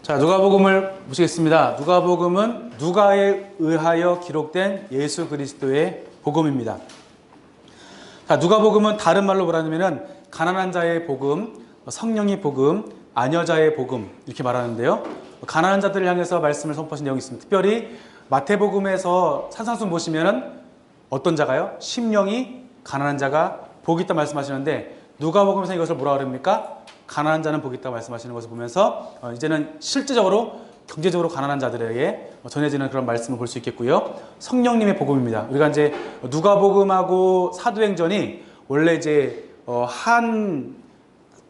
자, 누가복음을 보시겠습니다. 누가복음은 누가에 의하여 기록된 예수 그리스도의 복음입니다. 자, 누가복음은 다른 말로 뭐라냐면은 가난한 자의 복음, 성령의 복음, 아녀자의 복음 이렇게 말하는데요. 가난한 자들을 향해서 말씀을 선포하신 내용이 있습니다. 특별히 마태복음에서 산상순 보시면은 어떤 자가요? 심령이 가난한 자가 복이 있다 말씀하시는데 누가복음에서 이것을 뭐라 그럽니까? 가난한 자는 복이 있다 말씀하시는 것을 보면서 이제는 실제적으로 경제적으로 가난한 자들에게 전해지는 그런 말씀을 볼 수 있겠고요. 성령님의 복음입니다. 우리가 이제 누가복음하고 사도행전이 원래 이제 한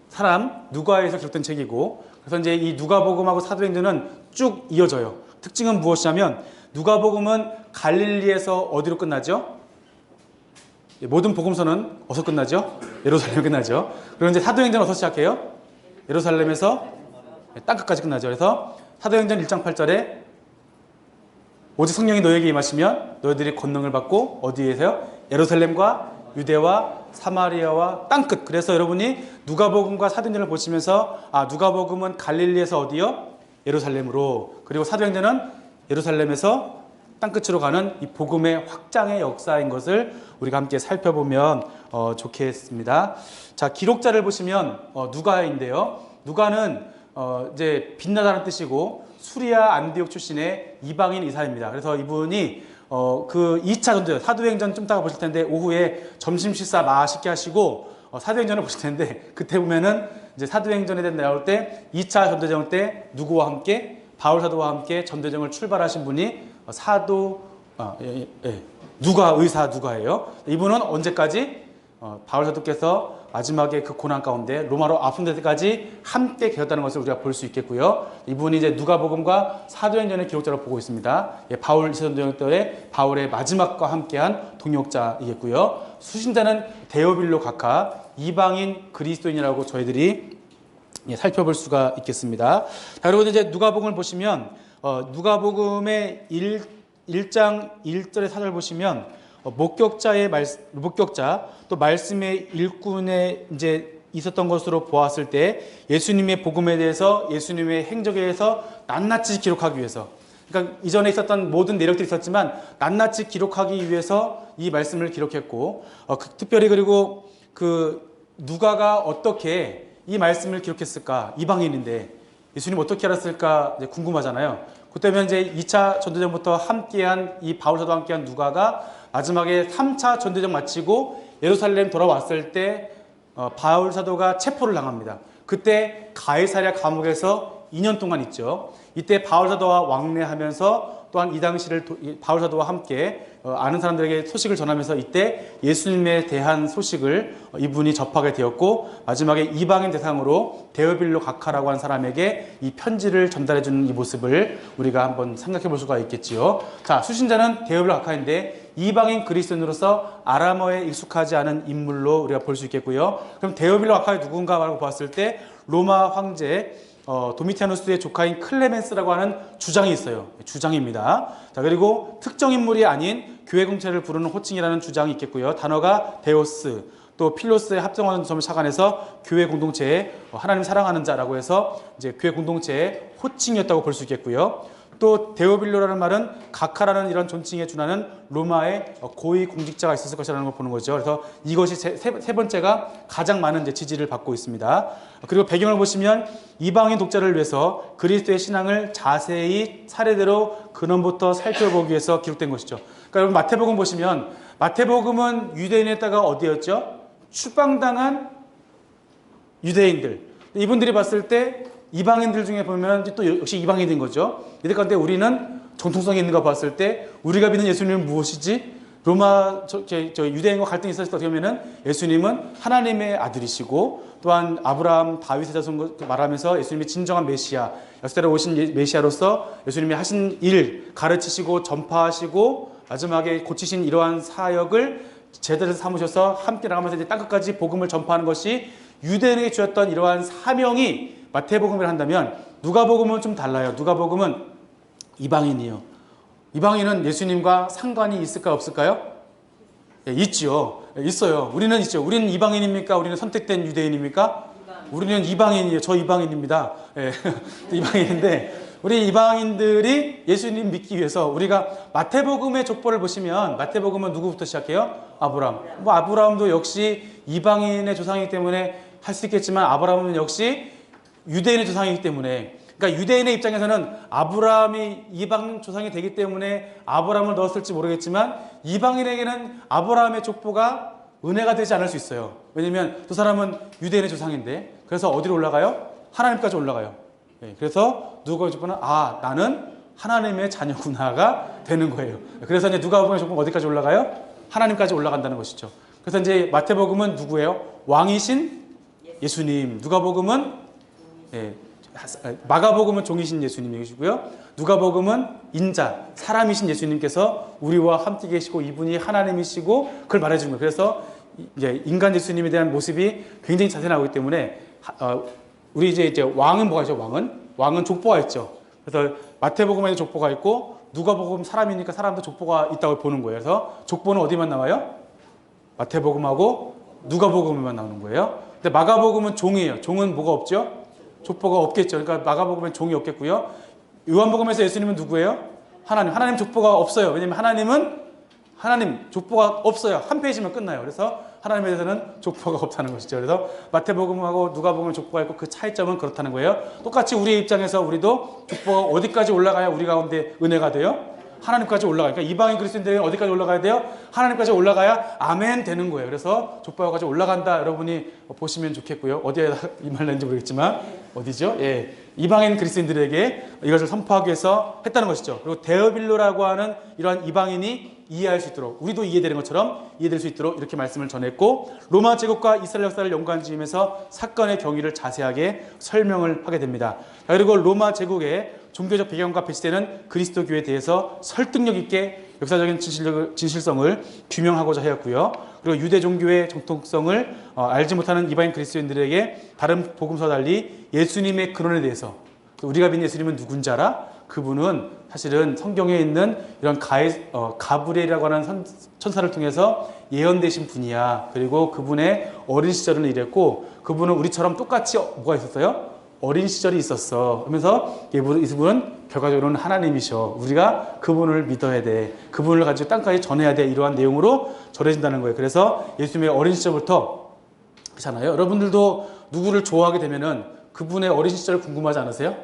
사람 누가에서 기록된 책이고, 그래서 이제 이 누가복음하고 사도행전은 쭉 이어져요. 특징은 무엇이냐면 누가복음은 갈릴리에서 어디로 끝나죠? 모든 복음서는 어디서 끝나죠? 예루살렘에 끝나죠. 그리고 이제 사도행전은 어디서 시작해요? 예루살렘에서 땅끝까지 끝나죠. 그래서 사도행전 1장 8절에 오직 성령이 너에게 임하시면 너희들이 권능을 받고 어디에서요? 예루살렘과 유대와 사마리아와 땅끝. 그래서 여러분이 누가복음과 사도행전을 보시면서 누가복음은 갈릴리에서 어디요? 예루살렘으로, 그리고 사도행전은 예루살렘에서 땅끝으로 가는 이 복음의 확장의 역사인 것을 우리가 함께 살펴보면 좋겠습니다. 자, 기록자를 보시면 누가인데요. 누가는 이제 빛나다는 뜻이고 수리아 안디옥 출신의 이방인 이사입니다. 그래서 이분이 그 2차 전도, 사도행전 좀 이따가 보실 텐데 오후에 점심 식사 맛있게 하시고 사도행전을 보실 텐데 그때 보면은 이제 사도행전에 대해 나올 때 2차 전도정 때 누구와 함께? 바울 사도와 함께 전도정을 출발하신 분이 누가 의사 누가예요. 이분은 언제까지 바울 사도께서 마지막에 그 고난 가운데 로마로 아픈 데까지 함께 계셨다는 것을 우리가 볼 수 있겠고요. 이분이 이제 누가복음과 사도행전의 기록자로 보고 있습니다. 바울 사도행 때의 바울의 마지막과 함께한 동역자이겠고요. 수신자는 데오빌로 각하 이방인 그리스도인이라고 저희들이 살펴볼 수가 있겠습니다. 자, 여러분 이제 누가복음을 보시면 누가복음의 1장 1절의 사절 보시면 목격자 또 말씀의 일꾼에 이제 있었던 것으로 보았을 때 예수님의 복음에 대해서 예수님의 행적에 대해서 낱낱이 기록하기 위해서, 그러니까 이전에 있었던 모든 내력들이 있었지만 낱낱이 기록하기 위해서 이 말씀을 기록했고 특별히 그리고 그 누가가 어떻게 이 말씀을 기록했을까? 이방인인데 예수님 어떻게 알았을까? 이제 궁금하잖아요. 그때면 이제 2차 전도전부터 함께한 이 바울사도와 함께한 누가가 마지막에 3차 전도전 마치고 예루살렘 돌아왔을 때 바울사도가 체포를 당합니다. 그때 가이사랴 감옥에서 2년 동안 있죠. 이때 바울사도와 왕래하면서 또한 이 당시를 바울사도와 함께 아는 사람들에게 소식을 전하면서 이때 예수님에 대한 소식을 이분이 접하게 되었고 마지막에 이방인 대상으로 데오빌로 각하라고 하는 사람에게 이 편지를 전달해 주는 이 모습을 우리가 한번 생각해 볼 수가 있겠지요. 자, 수신자는 데오빌로 각하인데 이방인 그리스도인으로서 아람어에 익숙하지 않은 인물로 우리가 볼 수 있겠고요. 그럼 데오빌로 각하가 누군가라고 봤을 때 로마 황제 도미티아누스의 조카인 클레멘스라고 하는 주장이 있어요. 주장입니다. 자, 그리고 특정 인물이 아닌 교회 공체를 부르는 호칭이라는 주장이 있겠고요. 단어가 데오스, 또 필로스의 합성하는 점을 착안해서 교회 공동체에 하나님 사랑하는 자라고 해서 이제 교회 공동체의 호칭이었다고 볼 수 있겠고요. 또 데오빌로라는 말은 각하라는 이런 존칭에 준하는 로마의 고위 공직자가 있었을 것이라는 걸 보는 거죠. 그래서 이것이 세 번째가 가장 많은 이제 지지를 받고 있습니다. 그리고 배경을 보시면 이방인 독자를 위해서 그리스도의 신앙을 자세히 사례대로 근원부터 살펴보기 위해서 기록된 것이죠. 그러니까 여러분 마태복음 보시면 마태복음은 유대인에다가 어디였죠? 추방당한 유대인들. 이분들이 봤을 때 이방인들 중에 보면 또 역시 이방인인 거죠. 이들 가운데 우리는 정통성이 있는가 봤을 때 우리가 믿는 예수님은 무엇이지? 로마 유대인과 갈등이 있었을 때 어떻게 보면은 예수님은 하나님의 아들이시고 또한 아브라함 다윗의 자손 말하면서 예수님이 진정한 메시아, 역사로 오신 메시아로서 예수님이 하신 일 가르치시고 전파하시고 마지막에 고치신 이러한 사역을 제자들 삼으셔서 함께 나가면서 이제 땅끝까지 복음을 전파하는 것이 유대인에게 주었던 이러한 사명이 마태복음을 한다면 누가복음은 좀 달라요. 누가복음은 이방인이요. 이방인은 예수님과 상관이 있을까 없을까요? 예, 있지요. 있어요. 우리는 있죠. 우리는 이방인입니까? 우리는 선택된 유대인입니까? 우리는 이방인이에요. 저 이방인입니다. 예, 이방인인데 우리 이방인들이 예수님 믿기 위해서 우리가 마태복음의 족보를 보시면 마태복음은 누구부터 시작해요? 아브라함. 뭐 아브라함도 역시 이방인의 조상이기 때문에 할 수 있겠지만 아브라함은 역시 유대인의 조상이기 때문에 그러니까 유대인의 입장에서는 아브라함이 이방 조상이 되기 때문에 아브라함을 넣었을지 모르겠지만 이방인에게는 아브라함의 족보가 은혜가 되지 않을 수 있어요. 왜냐하면 그 사람은 유대인의 조상인데 그래서 어디로 올라가요? 하나님까지 올라가요. 그래서 누가 족보는 나는 하나님의 자녀구나가 되는 거예요. 그래서 이제 누가복음의 족보가 어디까지 올라가요? 하나님까지 올라간다는 것이죠. 그래서 이제 마태복음은 누구예요? 왕이신 예수님. 누가복음은 마가복음은 종이신 예수님이시고요. 누가복음은 인자, 사람이신 예수님께서 우리와 함께 계시고 이분이 하나님이시고 그걸 말해주는 거예요. 그래서 이제 인간 예수님에 대한 모습이 굉장히 자세히 나오기 때문에 우리 이제 왕은 뭐가 있죠? 왕은 족보가 있죠. 그래서 마태복음에도 족보가 있고 누가복음 사람이니까 사람도 족보가 있다고 보는 거예요. 그래서 족보는 어디만 나와요? 마태복음하고 누가복음에만 나오는 거예요. 근데 마가복음은 종이에요. 종은 뭐가 없죠? 족보가 없겠죠. 그러니까 마가복음엔 종이 없겠고요. 요한복음에서 예수님은 누구예요? 하나님 족보가 없어요. 왜냐하면 하나님 족보가 없어요. 한 페이지면 끝나요. 그래서 하나님에 대해서는 족보가 없다는 것이죠. 그래서 마태복음하고 누가복음은 족보가 있고 그 차이점은 그렇다는 거예요. 똑같이 우리의 입장에서 우리도 족보가 어디까지 올라가야 우리 가운데 은혜가 돼요? 하나님까지 올라가요. 그러니까 이방인 그리스도인들은 어디까지 올라가야 돼요? 하나님까지 올라가야 아멘 되는 거예요. 그래서 족보가까지 올라간다. 여러분이 보시면 좋겠고요. 어디에 이 말 낸지 모르겠지만 어디죠? 예, 이방인 그리스도인들에게 이것을 선포하기 위해서 했다는 것이죠. 그리고 데어빌로라고 하는 이러한 이방인이 이해할 수 있도록 우리도 이해되는 것처럼 이해될 수 있도록 이렇게 말씀을 전했고 로마 제국과 이스라엘 역사를 연관지으면서 사건의 경위를 자세하게 설명을 하게 됩니다. 그리고 로마 제국의 종교적 배경과 배치되는 그리스도교에 대해서 설득력 있게 역사적인 진실성을 규명하고자 하였고요. 그리고 유대 종교의 정통성을 알지 못하는 이방인 그리스도인들에게 다른 복음서와 달리 예수님의 근원에 대해서 우리가 믿는 예수님은 누군지 알아? 그분은 사실은 성경에 있는 이런 가브리엘이라고 하는 천사를 통해서 예언되신 분이야. 그리고 그분의 어린 시절은 이랬고 그분은 우리처럼 똑같이 뭐가 있었어요? 어린 시절이 있었어. 그러면서 이분은 결과적으로는 하나님이셔. 우리가 그분을 믿어야 돼. 그분을 가지고 땅까지 전해야 돼. 이러한 내용으로 전해진다는 거예요. 그래서 예수님의 어린 시절부터 그렇잖아요. 여러분들도 누구를 좋아하게 되면은 그분의 어린 시절 궁금하지 않으세요?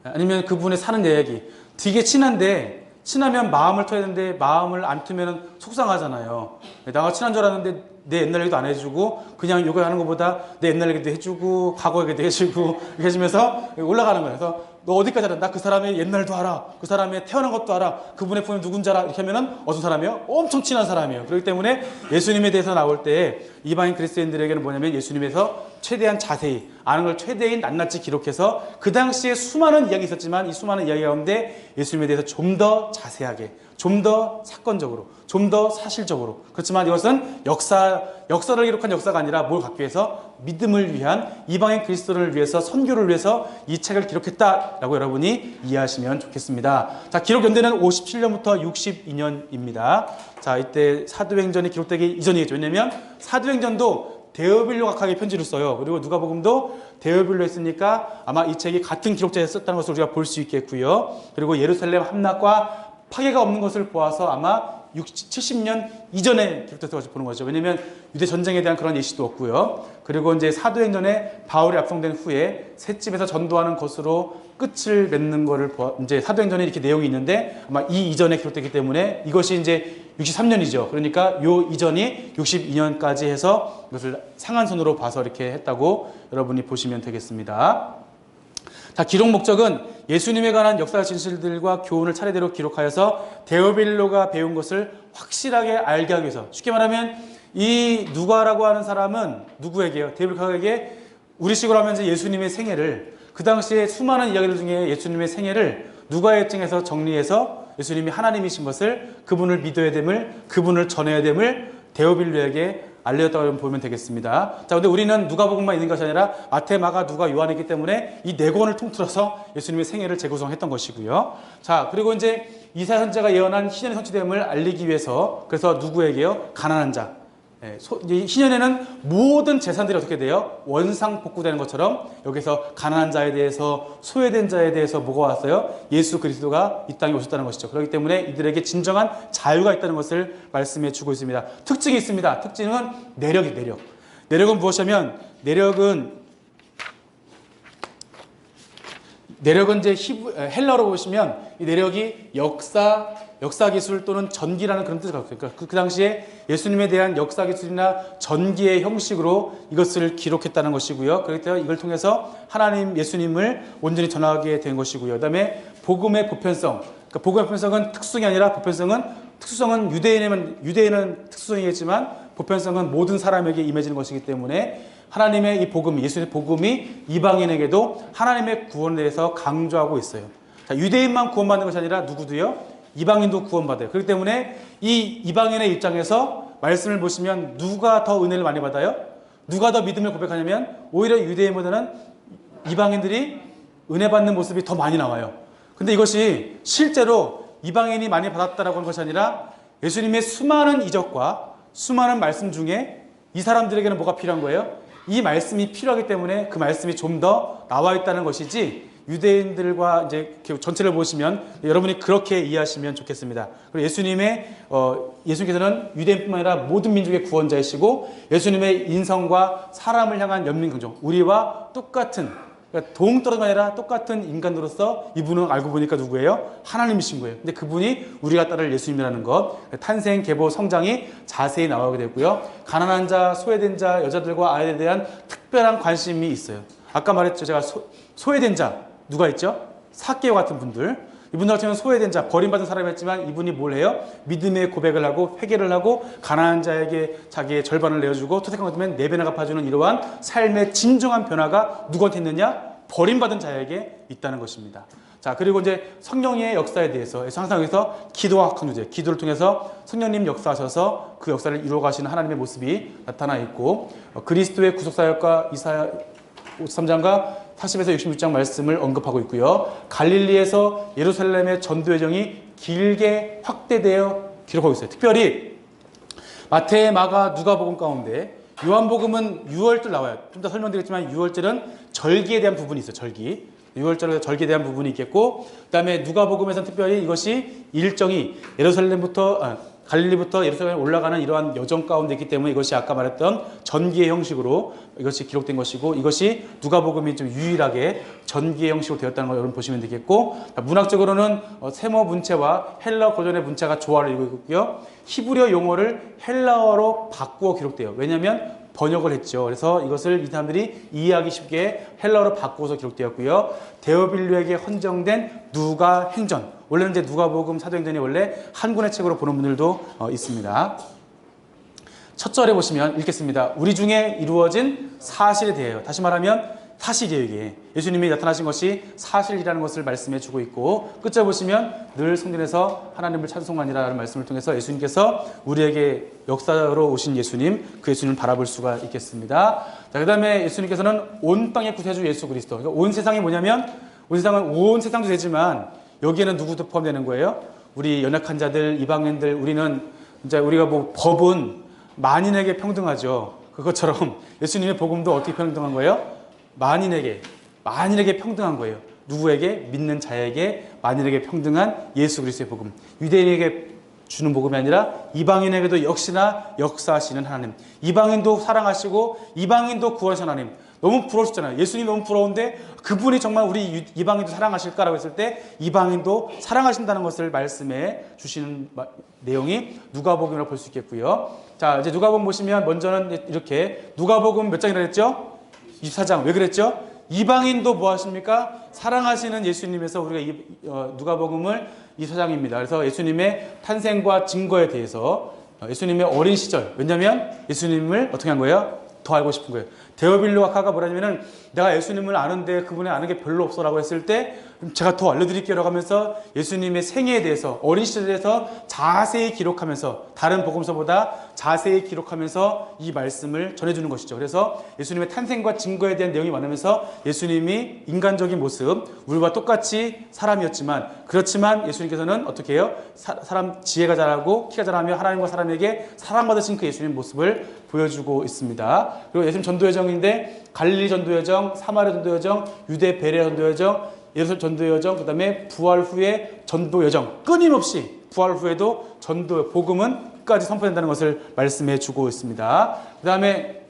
아니면 그분의 사는 이야기. 되게 친하면 마음을 터야 되는데 마음을 안 트면 속상하잖아요. 나가 친한 줄 알았는데 내 옛날 얘기도 안 해주고 그냥 요거 하는 것보다 내 옛날 얘기도 해주고 과거 얘기도 해주고 이렇게 해주면서 올라가는 거예요. 그래서 너 어디까지 알아? 나 그 사람의 옛날도 알아. 그 사람의 태어난 것도 알아. 그분의 부모님 누군지 알아. 이렇게 하면은 어떤 사람이에요? 엄청 친한 사람이에요. 그렇기 때문에 예수님에 대해서 나올 때 이방인 그리스도인들에게는 뭐냐면 예수님에서 최대한 자세히 아는 걸 최대한 낱낱이 기록해서 그 당시에 수많은 이야기 있었지만 이 수많은 이야기 가운데 예수님에 대해서 좀 더 자세하게 좀 더 사건적으로 좀 더 사실적으로 그렇지만 이것은 역사를 기록한 역사가 아니라 뭘 갖기 위해서 믿음을 위한 이방인 그리스도를 위해서 선교를 위해서 이 책을 기록했다라고 여러분이 이해하시면 좋겠습니다. 자, 기록 연대는 57년부터 62년입니다. 자, 이때 사도행전이 기록되기 이전이겠죠. 왜냐면 사도행전도 데오빌로 각하게 편지를 써요. 그리고 누가복음도 데오빌로 했으니까 아마 이 책이 같은 기록자에서 썼다는 것을 우리가 볼 수 있겠고요. 그리고 예루살렘 함락과 파괴가 없는 것을 보아서 아마 70년 이전에 기록됐다고 보는 거죠. 왜냐하면 유대 전쟁에 대한 그런 예시도 없고요. 그리고 이제 사도행전에 바울이 압송된 후에 셋집에서 전도하는 것으로 끝을 맺는 거를 이제 사도행전에 이렇게 내용이 있는데 아마 이 이전에 기록됐기 때문에 이것이 이제 63년이죠. 그러니까 요 이전이 62년까지 해서 이것을 상한선으로 봐서 이렇게 했다고 여러분이 보시면 되겠습니다. 자, 기록 목적은 예수님에 관한 역사적 진실들과 교훈을 차례대로 기록하여서 데오빌로가 배운 것을 확실하게 알게 하기 위해서 쉽게 말하면 이 누가라고 하는 사람은 누구에게요? 데오빌로에게 우리식으로 하면 예수님의 생애를 그 당시에 수많은 이야기들 중에 예수님의 생애를 누가의 입장에서 정리해서 예수님이 하나님이신 것을 그분을 믿어야 됨을 그분을 전해야 됨을 데오빌로에게 알려졌다고 보면 되겠습니다. 자, 근데 우리는 누가복음만 있는 것이 아니라 마태, 마가, 누가, 요한이기 때문에 이 네 권을 통틀어서 예수님의 생애를 재구성했던 것이고요. 자, 그리고 이제 이사야 선지자가 예언한 희년의 성취됨을 알리기 위해서 그래서 누구에게요? 가난한 자. 이 희년에는 모든 재산들이 어떻게 돼요? 원상복구되는 것처럼 여기서 가난한 자에 대해서 소외된 자에 대해서 뭐가 왔어요? 예수 그리스도가 이 땅에 오셨다는 것이죠. 그렇기 때문에 이들에게 진정한 자유가 있다는 것을 말씀해 주고 있습니다. 특징이 있습니다. 특징은 내력이 내력. 내력은 무엇이냐면 내력은 이제 헬라어로 보시면 이 내력이 역사 기술 또는 전기라는 그런 뜻을 갖고 있어요. 그러니까 그 당시에 예수님에 대한 역사 기술이나 전기의 형식으로 이것을 기록했다는 것이고요. 그렇기 때문에 이걸 통해서 하나님 예수님을 온전히 전하게 된 것이고요. 그다음에 복음의 보편성. 그러니까 복음의 보편성은 특수성이 아니라 특수성은 유대인은 특수성이겠지만 보편성은 모든 사람에게 임해지는 것이기 때문에 하나님의 이 복음, 예수의 복음이 이방인에게도 하나님의 구원에 대해서 강조하고 있어요. 자, 유대인만 구원받는 것이 아니라 누구도요? 이방인도 구원받아요. 그렇기 때문에 이 이방인의 입장에서 말씀을 보시면 누가 더 은혜를 많이 받아요? 누가 더 믿음을 고백하냐면 오히려 유대인보다는 이방인들이 은혜 받는 모습이 더 많이 나와요. 근데 이것이 실제로 이방인이 많이 받았다라고 하는 것이 아니라 예수님의 수많은 이적과 수많은 말씀 중에 이 사람들에게는 뭐가 필요한 거예요? 이 말씀이 필요하기 때문에 그 말씀이 좀 더 나와 있다는 것이지 유대인들과 이제 전체를 보시면 여러분이 그렇게 이해하시면 좋겠습니다. 그리고 예수님께서는 유대인뿐만 아니라 모든 민족의 구원자이시고 예수님의 인성과 사람을 향한 연민긍정, 우리와 똑같은 그러니까 동떨어가 아니라 똑같은 인간으로서 이분은 알고 보니까 누구예요? 하나님이신 거예요. 근데 그분이 우리가 따를 예수님이라는 것, 탄생, 계보, 성장이 자세히 나오게 되고요. 가난한 자, 소외된 자, 여자들과 아이들에 대한 특별한 관심이 있어요. 아까 말했죠. 제가 소외된 자, 누가 있죠? 삭개오 같은 분들. 이분들 같은 경우는 소외된 자, 버림받은 사람이었지만 이분이 뭘 해요? 믿음의 고백을 하고 회개를 하고 가난한 자에게 자기의 절반을 내어주고 토색한 것 때문에 4배나 갚아주는 이러한 삶의 진정한 변화가 누구한테 있느냐? 버림받은 자에게 있다는 것입니다. 자, 그리고 이제 성령의 역사에 대해서 항상 여기서 기도와 학문제, 기도를 통해서 성령님 역사하셔서 그 역사를 이루어 가시는 하나님의 모습이 나타나 있고 그리스도의 구속사역과 이사야 53장과 40에서 66장 말씀을 언급하고 있고요. 갈릴리에서 예루살렘의 전도 여정이 길게 확대되어 기록하고 있어요. 특별히 마태, 마가, 누가복음 가운데 요한복음은 유월절 나와요. 좀 더 설명드리겠지만 유월절은 절기에 대한 부분이 있어요. 절기. 유월절에 절기에 대한 부분이 있겠고 그다음에 누가복음에서는 특별히 이것이 일정이 갈릴리부터 예루살렘에 올라가는 이러한 여정 가운데 있기 때문에 이것이 아까 말했던 전기의 형식으로 이것이 기록된 것이고 이것이 누가복음이 좀 유일하게 전기의 형식으로 되었다는 걸 여러분 보시면 되겠고 문학적으로는 세모 문체와 헬라어 고전의 문체가 조화를 이루고 있고요. 히브리어 용어를 헬라어로 바꾸어 기록돼요. 왜냐하면 번역을 했죠. 그래서 이것을 이 사람들이 이해하기 쉽게 헬라어로 바꾸어서 기록되었고요. 데오빌류에게 헌정된 누가 행전. 원래는 이제 누가복음 사도행전이 원래 한 권의 책으로 보는 분들도 있습니다. 첫 절에 보시면 읽겠습니다. 우리 중에 이루어진 사실에 대해요. 다시 말하면 사실이에요. 이게 예수님이 나타나신 것이 사실이라는 것을 말씀해 주고 있고 끝에 보시면 늘 성전에서 하나님을 찬송하니라는 말씀을 통해서 예수님께서 우리에게 역사로 오신 예수님, 그 예수님을 바라볼 수가 있겠습니다. 자, 그 다음에 예수님께서는 온 땅의 구세주 예수 그리스도. 그러니까 온 세상이 뭐냐면 온 세상도 되지만 여기에는 누구도 포함되는 거예요? 우리 연약한 자들, 이방인들, 우리가 법은 만인에게 평등하죠. 그것처럼 예수님의 복음도 어떻게 평등한 거예요? 만인에게 평등한 거예요. 누구에게? 믿는 자에게 만인에게 평등한 예수 그리스도의 복음. 유대인에게 주는 복음이 아니라 이방인에게도 역시나 역사하시는 하나님. 이방인도 사랑하시고 이방인도 구원하시는 하나님. 너무 부러우셨잖아요. 예수님 너무 부러운데 그분이 정말 우리 이방인도 사랑하실까라고 했을 때 이방인도 사랑하신다는 것을 말씀해 주시는 내용이 누가복음이라고 볼 수 있겠고요. 자, 이제 누가복음 보시면 먼저는 이렇게 누가복음 몇 장이라 했죠? 24장. 왜 그랬죠? 이방인도 뭐 하십니까? 사랑하시는 예수님에서 우리가 누가복음을 24장입니다. 그래서 예수님의 탄생과 증거에 대해서 예수님의 어린 시절. 왜냐하면 예수님을 어떻게 한 거예요? 더 알고 싶은 거예요. 데오빌로아카가 뭐냐면은 내가 예수님을 아는데 그분을 아는 게 별로 없어라고 했을 때 제가 더 알려드릴게요라고 하면서 예수님의 생애에 대해서 어린 시절에 대해서 자세히 기록하면서 다른 복음서보다 자세히 기록하면서 이 말씀을 전해주는 것이죠. 그래서 예수님의 탄생과 증거에 대한 내용이 많으면서 예수님이 인간적인 모습, 우리와 똑같이 사람이었지만 그렇지만 예수님께서는 어떻게 해요? 사람 지혜가 자라고 키가 자라며 하나님과 사람에게 사랑받으신 그 예수님 모습을 보여주고 있습니다. 그리고 예수님 전도여정인데 갈릴리 전도여정, 사마리아 전도여정, 유대 베레아 전도여정, 예루살렘 전도여정, 그 다음에 부활 후에 전도여정, 끊임없이 부활 후에도 전도 복음은 끝까지 선포된다는 것을 말씀해 주고 있습니다. 그 다음에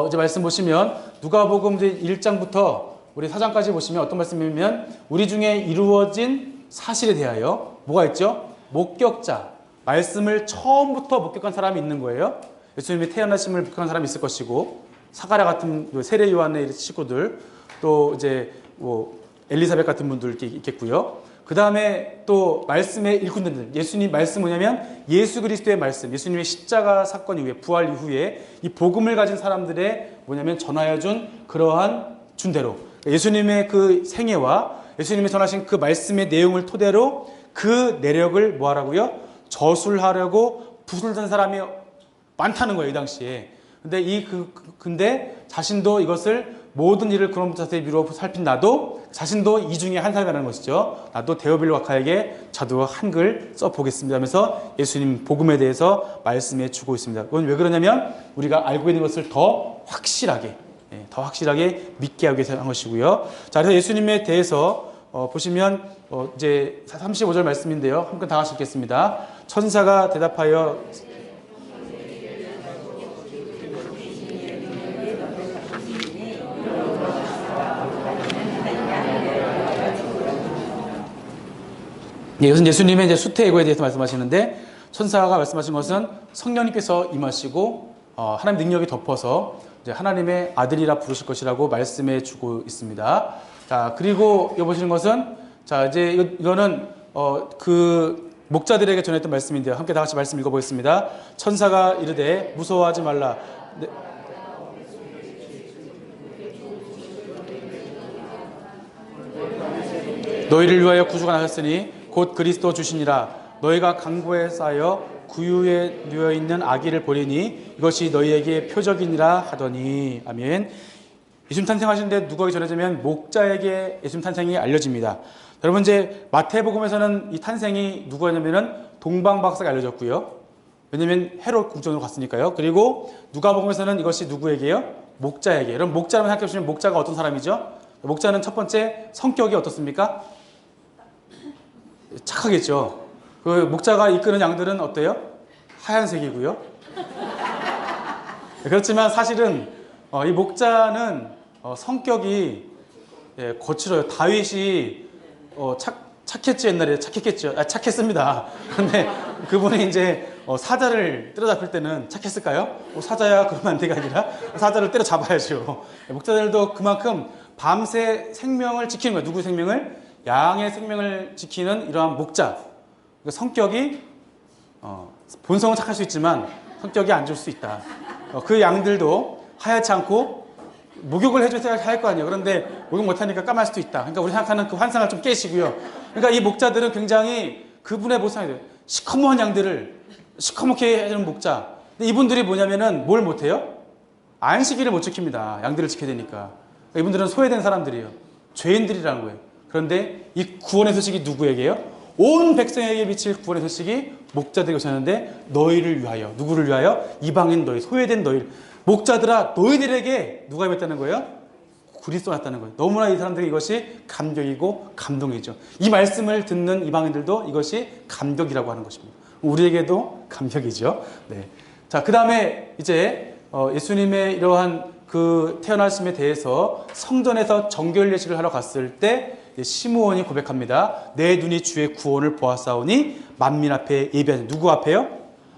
이제 말씀 보시면 누가복음 1장부터 우리 4장까지 보시면 어떤 말씀이냐면 우리 중에 이루어진 사실에 대하여 뭐가 있죠? 목격자, 말씀을 처음부터 목격한 사람이 있는 거예요. 예수님이 태어나심을 목격한 사람이 있을 것이고 사가랴 같은 세례 요한의 식구들, 또 이제 뭐 엘리사벳 같은 분들 있겠고요. 그 다음에 또 말씀의 일꾼들, 예수님 말씀 뭐냐면 예수 그리스도의 말씀, 예수님의 십자가 사건 이후에 부활 이후에 이 복음을 가진 사람들의 뭐냐면 전하여 준 그러한 준대로 예수님의 그 생애와 예수님이 전하신 그 말씀의 내용을 토대로 그 내력을 뭐하라고요? 저술하려고 붓을 든 사람이 많다는 거예요, 이 당시에. 근데 자신도 이것을 모든 일을 그런 자세히 미루어 살핀 나도 자신도 이 중에 한 사람이라는 것이죠. 나도 데오빌로아카에게 저도 한글 써보겠습니다 하면서 예수님 복음에 대해서 말씀해 주고 있습니다. 그건 왜 그러냐면 우리가 알고 있는 것을 더 확실하게 믿게 하기 위해서 한 것이고요. 자, 그래서 예수님에 대해서 보시면 이제 35절 말씀인데요. 함께 다 같이 읽겠습니다. 천사가 대답하여 이것은 예수님의 이제 수태예고에 대해서 말씀하시는데 천사가 말씀하신 것은 성령님께서 임하시고 하나님 능력이 덮어서 이제 하나님의 아들이라 부르실 것이라고 말씀해 주고 있습니다. 자, 그리고 여기 보시는 것은 자, 이제 이거는 그 목자들에게 전했던 말씀인데요. 함께 다 같이 말씀 읽어보겠습니다. 천사가 이르되 무서워하지 말라. 너희를 위하여 구주가 나셨으니 곧 그리스도 주시니라. 너희가 강보에 쌓여 구유에 누워 있는 아기를 보리니 이것이 너희에게 표적이니라 하더니. 아멘. 예수님 탄생하시는데 누구에게 전해지면 목자에게 예수님 탄생이 알려집니다. 여러분 이제 마태복음에서는 이 탄생이 누구냐면은 동방박사가 알려졌고요. 왜냐면 헤롯 궁전으로 갔으니까요. 그리고 누가복음에서는 이것이 누구에게요? 목자에게. 여러분 목자라고 생각해 보시면 목자가 어떤 사람이죠? 목자는 첫 번째 성격이 어떻습니까? 착하겠죠. 그 목자가 이끄는 양들은 어때요? 하얀색이고요. 그렇지만 사실은 이 목자는 성격이 거칠어요. 다윗이 착했죠. 옛날에 착했겠죠. 착했습니다. 근데 그분이 이제 사자를 때려잡을 때는 착했을까요? 사자야 그러면 안 되가 아니라 사자를 때려잡아야죠. 목자들도 그만큼 밤새 생명을 지키는 거예요. 누구 생명을? 양의 생명을 지키는 이러한 목자. 성격이 본성은 착할 수 있지만 성격이 안 좋을 수 있다. 그 양들도 하얗지 않고 목욕을 해줘야 할 거 아니에요. 그런데 목욕 못하니까 까만 수도 있다. 그러니까 우리 생각하는 그 환상을 좀 깨시고요. 그러니까 이 목자들은 굉장히 그분의 모습이 돼요. 시커먼 양들을 시커멓게 해주는 목자. 근데 이분들이 뭐냐면은 뭘 못해요? 안식일을 못 지킵니다. 양들을 지켜야 되니까. 그러니까 이분들은 소외된 사람들이에요. 죄인들이라는 거예요. 그런데 이 구원의 소식이 누구에게요? 온 백성에게 미칠 구원의 소식이 목자들에게 오셨는데 너희를 위하여. 누구를 위하여? 이방인 너희, 소외된 너희를. 목자들아 너희들에게 누가 임했다는 거예요? 그리스도가 났다는 거예요. 너무나 이 사람들에게 이것이 감격이고 감동이죠. 이 말씀을 듣는 이방인들도 이것이 감격이라고 하는 것입니다. 우리에게도 감격이죠. 네. 자, 그 다음에 이제 예수님의 이러한 그 태어나심에 대해서 성전에서 정결 예식을 하러 갔을 때 시므온이 고백합니다. 내 눈이 주의 구원을 보았사오니 만민 앞에 예비하니. 누구 앞에요?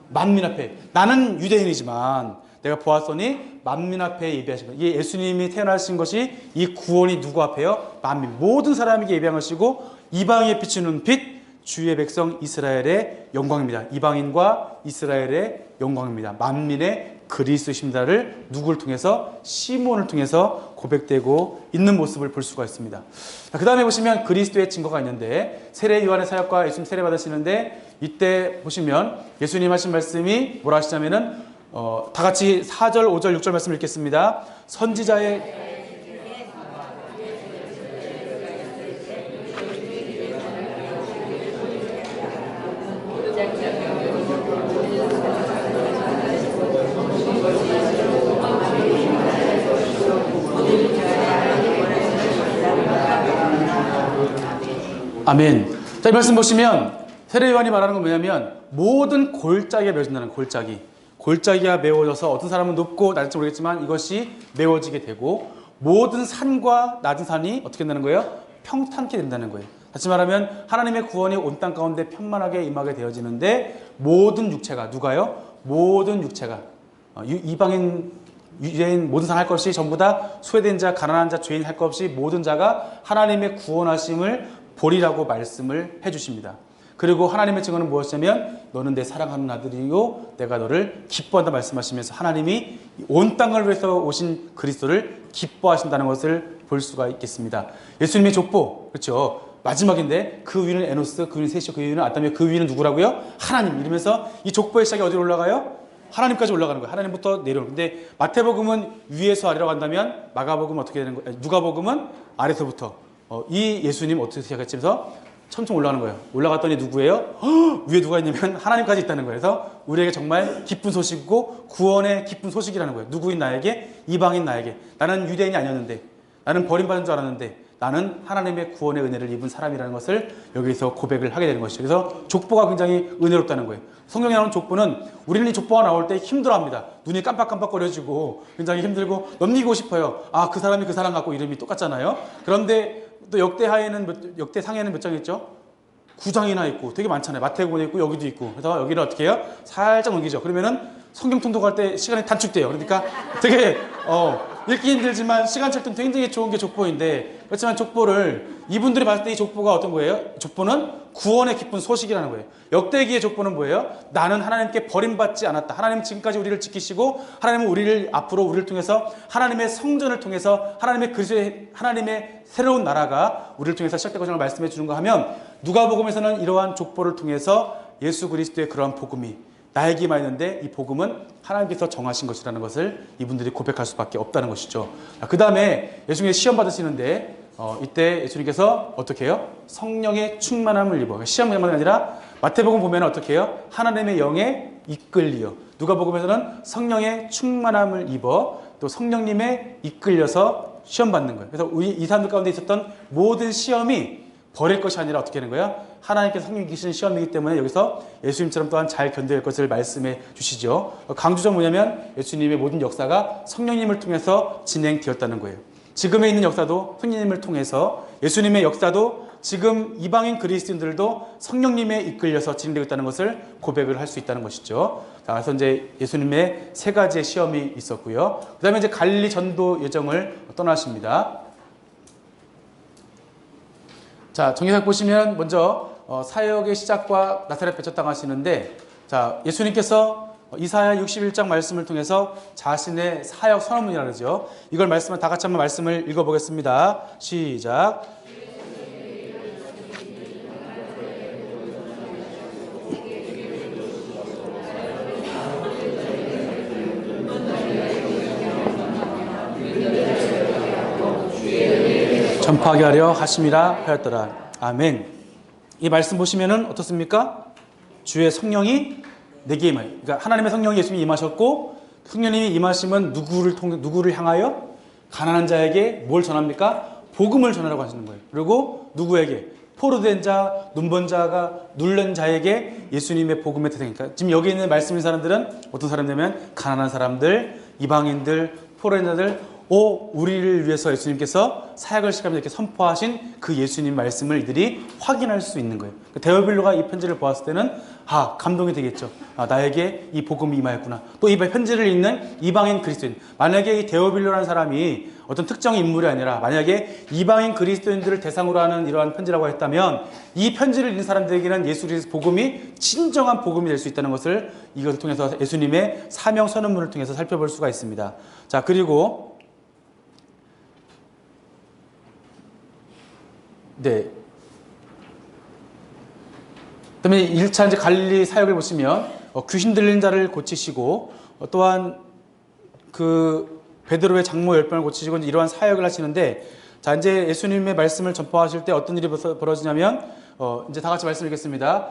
만민 앞에. 나는 유대인이지만 내가 보았으니 만민 앞에 예비하신 것. 이게 예수님이 태어나신 것이 이 구원이 누구 앞에요? 만민. 모든 사람에게 예비한 것이고 이방에 비추는 빛 주의 백성 이스라엘의 영광입니다. 이방인과 이스라엘의 영광입니다. 만민의 그리스도십니다를 누구를 통해서? 시몬을 통해서 고백되고 있는 모습을 볼 수가 있습니다. 그 다음에 보시면 그리스도의 증거가 있는데, 세례 요한의 사역과 예수님 세례 받으시는데, 이때 보시면 예수님 하신 말씀이 뭐라 하시냐면은 다 같이 4절, 5절, 6절 말씀 읽겠습니다. 선지자의 아멘. 자, 이 말씀 보시면 세례 요한이 말하는 건 뭐냐면 모든 골짜기가 메워진다는 거예요. 골짜기가 메워져서 어떤 사람은 높고 낮을지 모르겠지만 이것이 메워지게 되고, 모든 산과 낮은 산이 어떻게 된다는 거예요? 평탄케 된다는 거예요. 다시 말하면 하나님의 구원이 온 땅 가운데 편만하게 임하게 되어지는데, 모든 육체가, 누가요? 모든 육체가, 이방인, 유대인 모든 사람 할 것 없이 전부 다 소외된 자, 가난한 자, 죄인 할 것 없이 모든 자가 하나님의 구원하심을 보리라고 말씀을 해주십니다. 그리고 하나님의 증언은 무엇이냐면 너는 내 사랑하는 아들이요 내가 너를 기뻐한다 말씀하시면서 하나님이 온 땅을 위해서 오신 그리스도를 기뻐하신다는 것을 볼 수가 있겠습니다. 예수님의 족보, 그렇죠? 마지막인데 그 위는 에노스, 그 위는 셋이요, 그 위는 아담이요, 그 위는 누구라고요? 하나님. 이러면서 이 족보의 시작이 어디로 올라가요? 하나님까지 올라가는 거예요. 하나님부터 내려오는. 근데 마태복음은 위에서 아래로 간다면 마가복음은 어떻게 되는 거예요? 누가복음은 아래서부터. 이 예수님 어떻게 시작했지면서 천천 올라가는 거예요. 올라갔더니 누구예요? 위에 누가 있냐면 하나님까지 있다는 거예요. 그래서 우리에게 정말 기쁜 소식이고 구원의 기쁜 소식이라는 거예요. 누구인 나에게? 이방인 나에게. 나는 유대인이 아니었는데, 나는 버림받은 줄 알았는데 나는 하나님의 구원의 은혜를 입은 사람이라는 것을 여기서 고백을 하게 되는 것이죠. 그래서 족보가 굉장히 은혜롭다는 거예요. 성경에 나오는 족보는 우리는 이 족보가 나올 때 힘들어합니다. 눈이 깜빡깜빡거려지고 굉장히 힘들고 넘기고 싶어요. 아, 그 사람이 그 사람 같고 이름이 똑같잖아요. 그런데 또 역대상에는 몇 장 있죠? 9장이나 있고 되게 많잖아요. 마태복음에 있고 여기도 있고. 그래서 여기를 어떻게 해요? 살짝 넘기죠. 그러면은 성경 통독할 때 시간이 단축돼요. 그러니까 되게 읽기 힘들지만 시간 찰 때 굉장히 좋은 게 족보인데, 그렇지만 족보를 이분들이 봤을 때 이 족보가 어떤 거예요? 족보는 구원의 기쁜 소식이라는 거예요. 역대기의 족보는 뭐예요? 나는 하나님께 버림받지 않았다. 하나님은 지금까지 우리를 지키시고 하나님은 우리를 통해서 하나님의 성전을 통해서 하나님의 새로운 나라가 우리를 통해서 시작될 것을 말씀해 주는 거 하면, 누가복음에서는 이러한 족보를 통해서 예수 그리스도의 그러한 복음이 나에게만 있는데 이 복음은 하나님께서 정하신 것이라는 것을 이분들이 고백할 수밖에 없다는 것이죠. 그 다음에 예수님이 시험 받으시는데 이때 예수님께서 어떻게 해요? 성령의 충만함을 입어. 시험만 아니라 마태복음 보면 어떻게 해요? 하나님의 영에 이끌리어. 누가복음에서는 성령의 충만함을 입어 또 성령님에 이끌려서 시험 받는 거예요. 그래서 이 사람들 가운데 있었던 모든 시험이 버릴 것이 아니라 어떻게 하는 거예요? 하나님께서 성령이 계시는 시험이기 때문에 여기서 예수님처럼 또한 잘 견뎌낼 것을 말씀해 주시죠. 강조점 뭐냐면 예수님의 모든 역사가 성령님을 통해서 진행되었다는 거예요. 지금에 있는 역사도 성령님을 통해서, 예수님의 역사도 지금 이방인 그리스도인들도 성령님에 이끌려서 진행되고 있다는 것을 고백을 할 수 있다는 것이죠. 자, 그래서 이제 예수님의 세 가지의 시험이 있었고요. 그 다음에 이제 갈릴리 전도 여정을 떠나십니다. 자, 정리상 보시면 먼저 사역의 시작과 나사렛 배척 당하시는데, 자, 예수님께서 이사야 61장 말씀을 통해서 자신의 사역 선언문이라 그러죠. 이걸 다 같이 한번 말씀을 읽어보겠습니다. 시작. 전파하게 하려 하심이라 하였더라. 아멘. 이 말씀 보시면은 어떻습니까? 주의 성령이 내게 임하여. 그러니까 하나님의 성령이 예수님이 임하셨고, 성령님이 임하시면 누구를 향하여? 가난한 자에게 뭘 전합니까? 복음을 전하라고 하시는 거예요. 그리고 누구에게? 포로된 자, 눈먼 자가 눌린 자에게 예수님의 복음의 대상이니까. 지금 여기 있는 말씀인 사람들은 어떤 사람이냐면 가난한 사람들, 이방인들, 포로된 자들, 우리를 위해서 예수님께서 사역을 시작하면서 이렇게 선포하신 그 예수님 말씀을 이들이 확인할 수 있는 거예요. 데오빌로가 이 편지를 보았을 때는 감동이 되겠죠. 나에게 이 복음이 임하였구나. 또 이 편지를 읽는 이방인 그리스도인, 만약에 이 데오빌로라는 사람이 어떤 특정 인물이 아니라 만약에 이방인 그리스도인들을 대상으로 하는 이러한 편지라고 했다면 이 편지를 읽는 사람들에게는 예수 그리스도 복음이 진정한 복음이 될 수 있다는 것을 이것을 통해서 예수님의 사명 선언문을 통해서 살펴볼 수가 있습니다. 자, 그리고 그다음에 1차 이제 갈릴리 사역을 보시면 귀신 들린 자를 고치시고 또한 그 베드로의 장모 10명을 고치시고 이러한 사역을 하시는데, 자, 이제 예수님의 말씀을 전파하실 때 어떤 일이 벌어지냐면 이제 다 같이 말씀 읽겠습니다.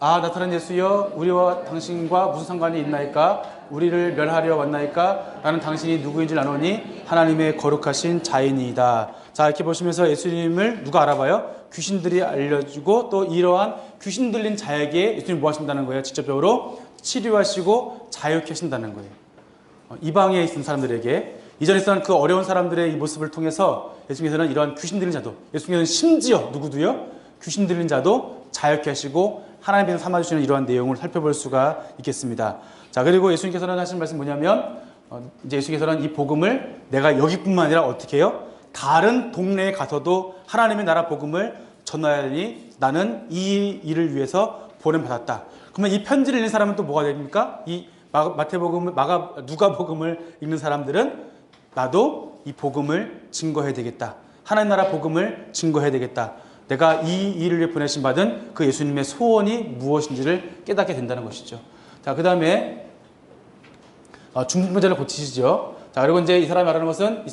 나타난 예수여, 우리와 당신과 무슨 상관이 있나이까? 우리를 멸하려 왔나이까? 나는 당신이 누구인 줄 아노니 하나님의 거룩하신 자이니이다. 자, 이렇게 보시면서 예수님을 누가 알아봐요? 귀신들이 알려주고, 또 이러한 귀신 들린 자에게 예수님이 뭐 하신다는 거예요? 직접적으로 치료하시고 자유케 하신다는 거예요. 이방에 있는 사람들에게, 이전에 있었던 그 어려운 사람들의 이 모습을 통해서 예수님께서는 이러한 귀신 들린 자도, 예수님께서는 심지어 누구도요? 귀신 들린 자도 자유케 하시고 하나님께서 삼아주시는 이러한 내용을 살펴볼 수가 있겠습니다. 자, 그리고 예수님께서는 하신 말씀 뭐냐면 이제 예수님께서는 이 복음을 내가 여기뿐만 아니라 어떻게 해요? 다른 동네에 가서도 하나님의 나라 복음을 전하야 하니 나는 이 일을 위해서 보냄받았다. 그러면 이 편지를 읽는 사람은 또 뭐가 됩니까? 이 마태복음을, 누가복음을 읽는 사람들은 나도 이 복음을 증거해야 되겠다. 하나님 나라 복음을 증거해야 되겠다. 내가 이 일을 위해 보내신 받은 그 예수님의 소원이 무엇인지를 깨닫게 된다는 것이죠. 자, 그 다음에 중풍병자를 고치시죠. 자, 그리고 이제 이 사람이 말하는 것은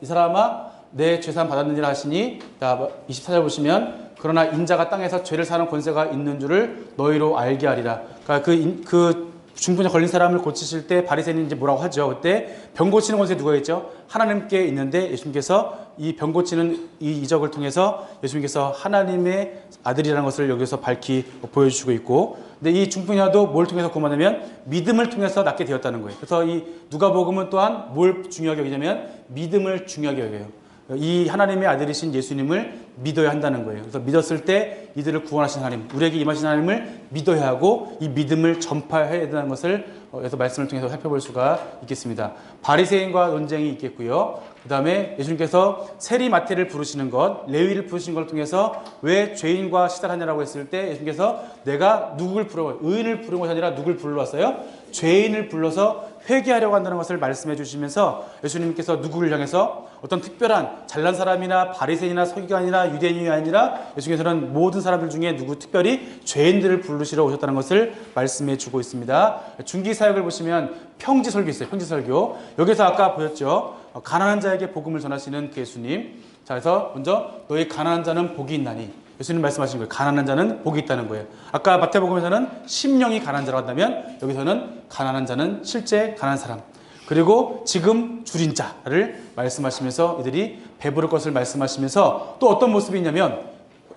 이 사람아 내 죄사함 받았느니라 하시니, 자, 24절 보시면 그러나 인자가 땅에서 죄를 사는 권세가 있는 줄을 너희로 알게 하리라. 그러니까 그 중풍에 걸린 사람을 고치실 때 바리새인이 이제 뭐라고 하죠? 그때 병 고치는 권세 누가 있죠? 하나님께 있는데 예수님께서 이 병 고치는 이 이적을 통해서 예수님께서 하나님의 아들이라는 것을 여기서 밝히 보여주시고 있고, 근데 이 중풍녀도 뭘 통해서 구원하냐면 믿음을 통해서 낫게 되었다는 거예요. 그래서 이 누가복음은 또한 뭘 중요하게 여기냐면 믿음을 중요하게 여겨요. 이 하나님의 아들이신 예수님을 믿어야 한다는 거예요. 그래서 믿었을 때 이들을 구원하신 하나님, 우리에게 임하신 하나님을 믿어야 하고 이 믿음을 전파해야 된다는 것을 그래서 말씀을 통해서 살펴볼 수가 있겠습니다. 바리새인과 논쟁이 있겠고요. 그 다음에 예수님께서 세리 마태를 부르시는 것, 레위를 부르시는 걸 통해서 왜 죄인과 식사를 하냐라고 했을 때 예수님께서 내가 누구를 부르고, 의인을 부른 것이 아니라 누구를 불러왔어요? 죄인을 불러서 회개하려고 한다는 것을 말씀해 주시면서 예수님께서 누구를 향해서 어떤 특별한 잘난 사람이나 바리새인이나 서기관이나 유대인이 아니라 예수님께서는 모든 사람들 중에 특별히 죄인들을 부르시러 오셨다는 것을 말씀해 주고 있습니다. 중기사역을 보시면 평지설교 있어요. 평지설교. 여기서 아까 보였죠. 가난한 자에게 복음을 전하시는 그 예수님. 자, 그래서 먼저 너희 가난한 자는 복이 있나니, 예수님 말씀하신 거예요. 가난한 자는 복이 있다는 거예요. 아까 마태복음에서는 심령이 가난한 자라고 한다면 여기서는 가난한 자는 실제 가난한 사람, 그리고 지금 줄인 자를 말씀하시면서 이들이 배부를 것을 말씀하시면서 또 어떤 모습이 있냐면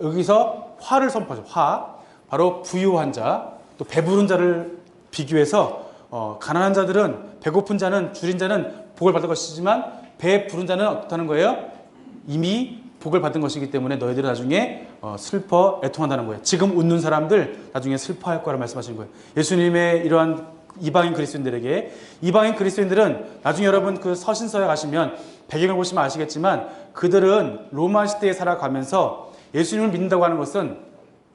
여기서 화를 선포하죠. 화. 바로 부유한 자, 또 배부른 자를 비교해서 가난한 자들은, 배고픈 자는, 줄인 자는 복을 받을 것이지만 배부른 자는 어떻다는 거예요? 이미 복을 받은 것이기 때문에 너희들은 나중에 슬퍼 애통한다는 거예요. 지금 웃는 사람들 나중에 슬퍼할 거라 말씀하시는 거예요. 예수님의 이러한 이방인 그리스도인들에게, 이방인 그리스도인들은 나중에 여러분 그 서신서에 가시면 배경을 보시면 아시겠지만 그들은 로마 시대에 살아가면서 예수님을 믿는다고 하는 것은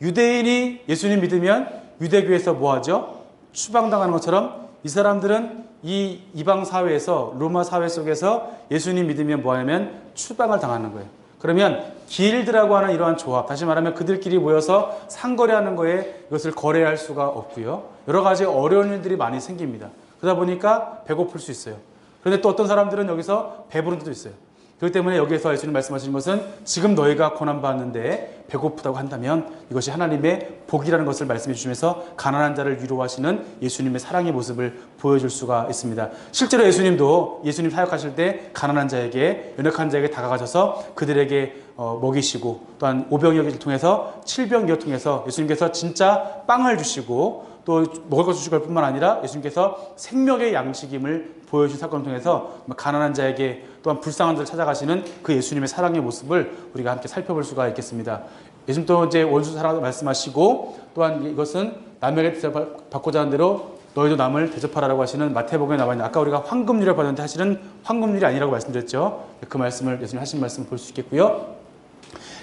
유대인이 예수님 믿으면 유대교에서 뭐하죠? 추방당하는 것처럼 이 사람들은 이 이방 사회에서, 로마 사회 속에서 예수님 믿으면 뭐하냐면 추방을 당하는 거예요. 그러면 길드라고 하는 이러한 조합, 다시 말하면 그들끼리 모여서 상거래하는 거에 이것을 거래할 수가 없고요. 여러 가지 어려운 일들이 많이 생깁니다. 그러다 보니까 배고플 수 있어요. 그런데 또 어떤 사람들은 여기서 배부른 데도 있어요. 그렇기 때문에 여기에서 예수님 말씀하시는 것은 지금 너희가 고난받는데 배고프다고 한다면 이것이 하나님의 복이라는 것을 말씀해 주시면서 가난한 자를 위로하시는 예수님의 사랑의 모습을 보여줄 수가 있습니다. 실제로 예수님도 예수님 사역하실 때 가난한 자에게, 연약한 자에게 다가가셔서 그들에게 먹이시고, 또한 오병이어를 통해서 7병이어 통해서 예수님께서 진짜 빵을 주시고 또 먹을 것 주실 뿐만 아니라 예수님께서 생명의 양식임을 보여주신 사건을 통해서 가난한 자에게 또한 불쌍한 자를 찾아가시는 그 예수님의 사랑의 모습을 우리가 함께 살펴볼 수가 있겠습니다. 예수님도 이제 원수 사랑 말씀하시고 또한 이것은 남에게 대접받고자 하는 대로 너희도 남을 대접하라고 하시는 마태복음에 나와 있는 아까 우리가 황금률을 받았는데 사실은 황금률이 아니라고 말씀드렸죠. 그 말씀을 예수님 하신 말씀을 볼 수 있겠고요.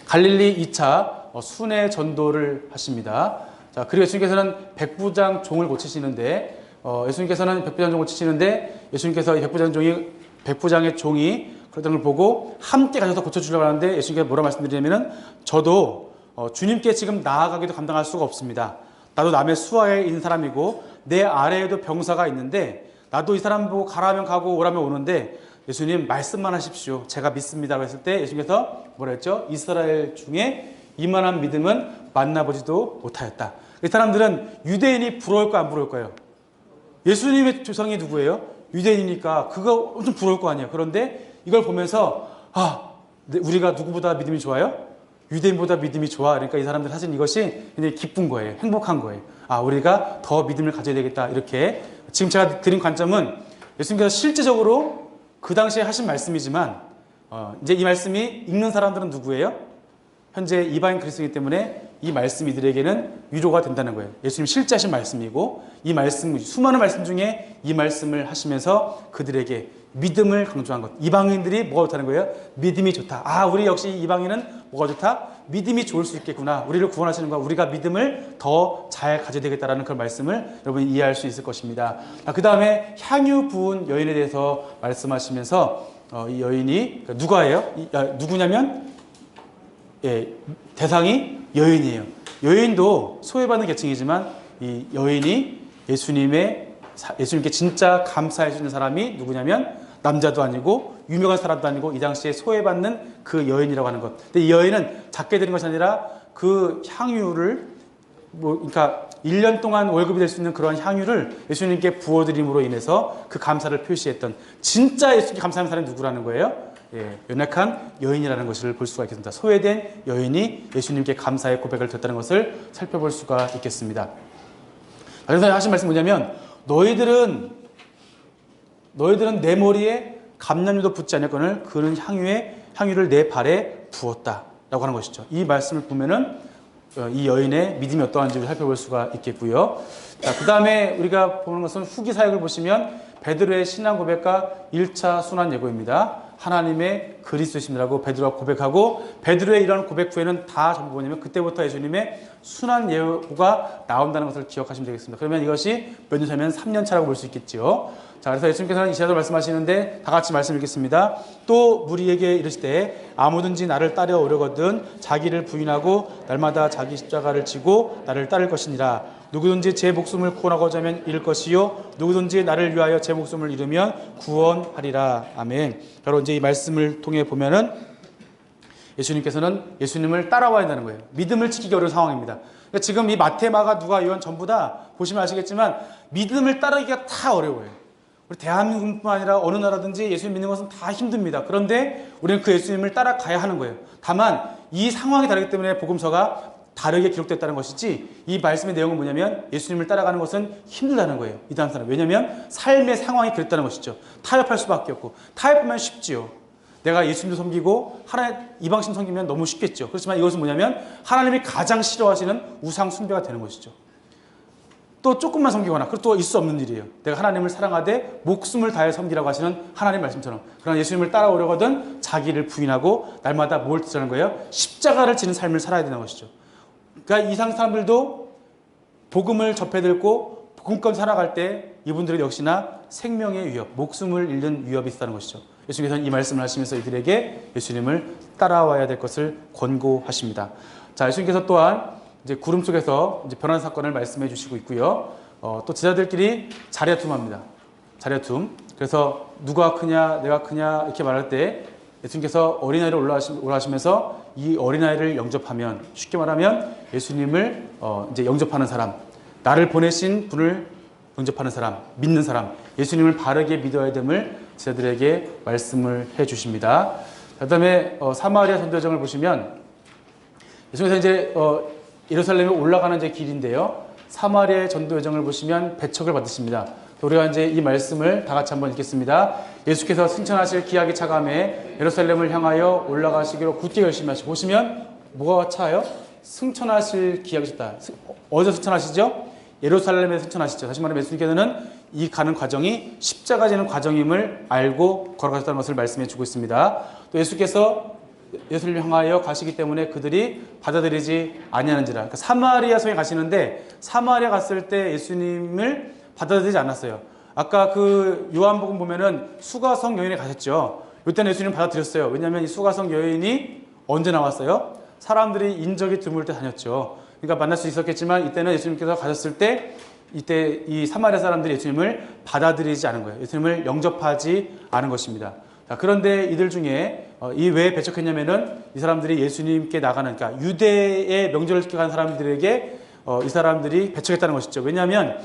갈릴리 2차 순회 전도를 하십니다. 자, 그리고 예수님께서는 백부장 종을 고치시는데 예수님께서는 백부장 종을 고치시는데 예수님께서 이 백부장의 종이 그러던 걸 보고 함께 가셔서 고쳐주려고 하는데 예수님께서 뭐라 말씀드리냐면은 저도 주님께 지금 나아가기도 감당할 수가 없습니다. 나도 남의 수하에 있는 사람이고 내 아래에도 병사가 있는데 나도 이 사람 보고 가라면 가고 오라면 오는데 예수님 말씀만 하십시오. 제가 믿습니다라고 했을 때 예수님께서 뭐라 했죠? 이스라엘 중에 이만한 믿음은 만나보지도 못하였다. 이 사람들은 유대인이 부러울 거 안 부러울 거예요? 예수님의 조상이 누구예요? 유대인이니까 그거 엄청 부러울 거 아니에요. 그런데 이걸 보면서 우리가 누구보다 믿음이 좋아요? 유대인보다 믿음이 좋아. 그러니까 이 사람들 사실 이것이 굉장히 기쁜 거예요. 행복한 거예요. 우리가 더 믿음을 가져야 되겠다. 이렇게 지금 제가 드린 관점은 예수님께서 실제적으로 그 당시에 하신 말씀이지만 이제 이 말씀이 읽는 사람들은 누구예요? 현재 이방인 그리스도이기 때문에 이 말씀이 이들에게는 위로가 된다는 거예요. 예수님 실제 하신 말씀이고 이 말씀, 수많은 말씀 중에 이 말씀을 하시면서 그들에게 믿음을 강조한 것. 이방인들이 뭐가 좋다는 거예요? 믿음이 좋다. 우리 역시 이방인은 뭐가 좋다? 믿음이 좋을 수 있겠구나. 우리를 구원하시는 거, 우리가 믿음을 더 잘 가져야 되겠다라는 그런 말씀을 여러분이 이해할 수 있을 것입니다. 그 다음에 향유 부은 여인에 대해서 말씀하시면서 이 여인이 누가예요? 누구냐면 대상이 여인이에요. 여인도 소외받는 계층이지만 이 여인이 예수님께 진짜 감사해 주는 사람이 누구냐면 남자도 아니고 유명한 사람도 아니고 이 당시에 소외받는 그 여인이라고 하는 것. 근데 이 여인은 작게 드린 것이 아니라 그 향유를 그러니까 1년 동안 월급이 될 수 있는 그런 향유를 예수님께 부어드림으로 인해서 그 감사를 표시했던 진짜 예수님께 감사하는 사람이 누구라는 거예요? 연약한 여인이라는 것을 볼 수가 있겠습니다. 소외된 여인이 예수님께 감사의 고백을 드렸다는 것을 살펴볼 수가 있겠습니다. 그래서 하신 말씀이 뭐냐면 너희들은 내 머리에 감람유도 붓지 않았거늘 그는 향유를 내 발에 부었다라고 하는 것이죠. 이 말씀을 보면은 이 여인의 믿음이 어떠한지를 살펴볼 수가 있겠고요. 그 다음에 우리가 보는 것은 후기 사역을 보시면 베드로의 신앙 고백과 1차 순환 예고입니다. 하나님의 그리스도이심이라고 베드로가 고백하고 베드로의 이런 고백 후에는 다 전부 뭐냐면 그때부터 예수님의 순환 예고가 나온다는 것을 기억하시면 되겠습니다. 그러면 이것이 몇 년 차면 3년 차라고 볼 수 있겠지요. 자, 그래서 예수님께서는 이시야서 말씀하시는데 다 같이 말씀 읽겠습니다. 또 무리에게 이르시되 아무든지 나를 따라오려거든 자기를 부인하고 날마다 자기 십자가를 지고 나를 따를 것이니라. 누구든지 제 목숨을 구원하고자 하면 잃을 것이요 누구든지 나를 위하여 제 목숨을 잃으면 구원하리라. 아멘. 바로 이제 이 말씀을 통해 보면은 예수님께서는 예수님을 따라와야 한다는 거예요. 믿음을 지키기 어려운 상황입니다. 그러니까 지금 이 마태, 마가, 누가, 요한 전부 다 보시면 아시겠지만 믿음을 따르기가 다 어려워요. 우리 대한민국뿐만 아니라 어느 나라든지 예수님 믿는 것은 다 힘듭니다. 그런데 우리는 그 예수님을 따라가야 하는 거예요. 다만 이 상황이 다르기 때문에 복음서가 다르게 기록됐다는 것이지 이 말씀의 내용은 뭐냐면 예수님을 따라가는 것은 힘들다는 거예요. 이 다음 사람. 왜냐하면 삶의 상황이 그랬다는 것이죠. 타협할 수밖에 없고 타협하면 쉽지요. 내가 예수님도 섬기고 이방신 섬기면 너무 쉽겠죠. 그렇지만 이것은 뭐냐면 하나님이 가장 싫어하시는 우상 숭배가 되는 것이죠. 또 조금만 섬기거나 그것도 또 있을 수 없는 일이에요. 내가 하나님을 사랑하되 목숨을 다해 섬기라고 하시는 하나님 말씀처럼. 그러나 예수님을 따라오려거든 자기를 부인하고 날마다 뭘 뜻하는 거예요? 십자가를 지는 삶을 살아야 되는 것이죠. 그러니까 이상 사람들도 복음을 접해들고 복음껏 살아갈 때 이분들은 역시나 생명의 위협, 목숨을 잃는 위협이 있다는 것이죠. 예수님께서는 이 말씀을 하시면서 이들에게 예수님을 따라와야 될 것을 권고하십니다. 자, 예수님께서 또한 이제 구름 속에서 이제 변화의 사건을 말씀해 주시고 있고요. 또 제자들끼리 자리다툼합니다. 자리다툼. 그래서 누가 크냐, 내가 크냐 이렇게 말할 때 예수님께서 어린아이를 올라가시면서 이 어린아이를 영접하면 쉽게 말하면 예수님을 이제 영접하는 사람, 나를 보내신 분을 영접하는 사람, 믿는 사람, 예수님을 바르게 믿어야 됨을 제자들에게 말씀을 해 주십니다. 그 다음에 사마리아 전도여정을 보시면 예수님께서 이제 예루살렘에 올라가는 이제 길인데요. 사마리아의 전도 여정을 보시면 배척을 받으십니다. 우리가 이제 이 말씀을 다 같이 한번 읽겠습니다. 예수께서 승천하실 기약이 차감해 예루살렘을 향하여 올라가시기로 굳게 결심하시고, 보시면 뭐가 차요? 승천하실 기약이 찼다. 어디서 승천하시죠? 예루살렘에서 승천하시죠. 다시 말하면 예수님께서는 이 가는 과정이 십자가 지는 과정임을 알고 걸어가셨다는 것을 말씀해 주고 있습니다. 또 예수께서 예수를 향하여 가시기 때문에 그들이 받아들이지 아니하는지라. 그러니까 사마리아 성에 가시는데 사마리아 갔을 때 예수님을 받아들이지 않았어요. 아까 그 요한복음 보면은 수가성 여인에 가셨죠. 이때는 예수님 받아들였어요. 왜냐하면 이 수가성 여인이 언제 나왔어요? 사람들이 인적이 드물 때 다녔죠. 그러니까 만날 수 있었겠지만 이때는 예수님께서 가셨을 때 이때 이 사마리아 사람들이 예수님을 받아들이지 않은 거예요. 예수님을 영접하지 않은 것입니다. 자, 그런데 이들 중에 이 왜 배척했냐면은 이 사람들이 예수님께 나가는, 그러니까 유대의 명절을 지켜가는 사람들에게 이 사람들이 배척했다는 것이죠. 왜냐하면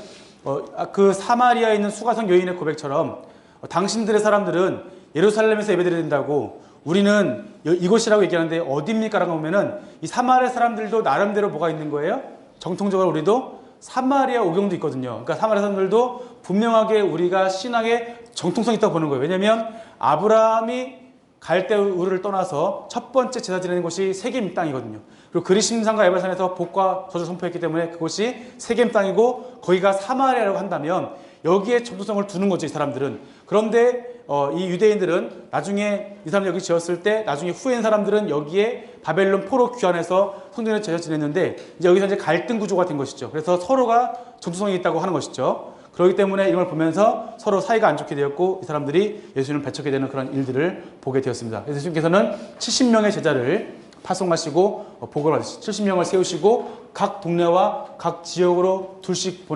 그 사마리아에 있는 수가성 여인의 고백처럼 당신들의 사람들은 예루살렘에서 예배드려야 된다고, 우리는 이곳이라고 얘기하는데 어디입니까? 라고 보면은 이 사마리아 사람들도 나름대로 뭐가 있는 거예요? 정통적으로 우리도 사마리아 오경도 있거든요. 그러니까 사마리아 사람들도 분명하게 우리가 신앙에 정통성이 있다고 보는 거예요. 왜냐하면 아브라함이 갈대우를 떠나서 첫 번째 제사 지내는 곳이 세겜 땅이거든요. 그리고 그리심산과 에발산에서 복과 저주를 선포했기 때문에 그곳이 세겜 땅이고 거기가 사마리아라고 한다면 여기에 정통성을 두는 거죠, 이 사람들은. 그런데 이 유대인들은 나중에 이 사람 여기 지었을 때 나중에 후인 사람들은 여기에 바벨론 포로 귀환해서 성전에 제사 지냈는데 이제 여기서 이제 갈등 구조가 된 것이죠. 그래서 서로가 정통성이 있다고 하는 것이죠. 그렇기 때문에 이런 걸 보면서 서로 사이가 안 좋게 되었고 이 사람들이 예수님을 배척하게 되는 그런 일들을 보게 되었습니다. 그래서 예수님께서는 70명의 제자를 파송하시고 복을 받으시고 70명을 세우시고 각 동네와 각 지역으로 둘씩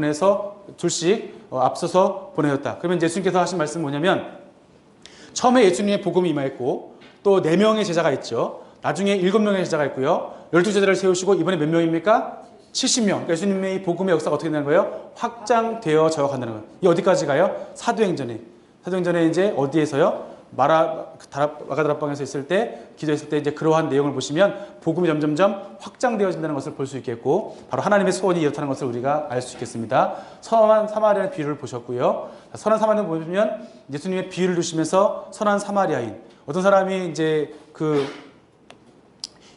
앞서서 보내셨다. 그러면 예수님께서 하신 말씀은 뭐냐면, 처음에 예수님의 복음이 임하였고 또 4명의 제자가 있죠. 나중에 7명의 제자가 있고요. 12제자를 세우시고 이번에 몇 명입니까? 70명. 그러니까 예수님의 이 복음의 역사가 어떻게 되는 거예요? 확장되어져 간다는 거예요. 이 어디까지 가요? 사도행전에 이제 어디에서요? 마가다락방에서 있을 때, 기도했을 때 이제 그러한 내용을 보시면 복음이 점점점 확장되어진다는 것을 볼 수 있겠고, 바로 하나님의 소원이 이렇다는 것을 우리가 알 수 있겠습니다. 선한 사마리아의 비유를 보셨고요. 선한 사마리아를 보시면 예수님의 비유를 두시면서 선한 사마리아인, 어떤 사람이 이제 그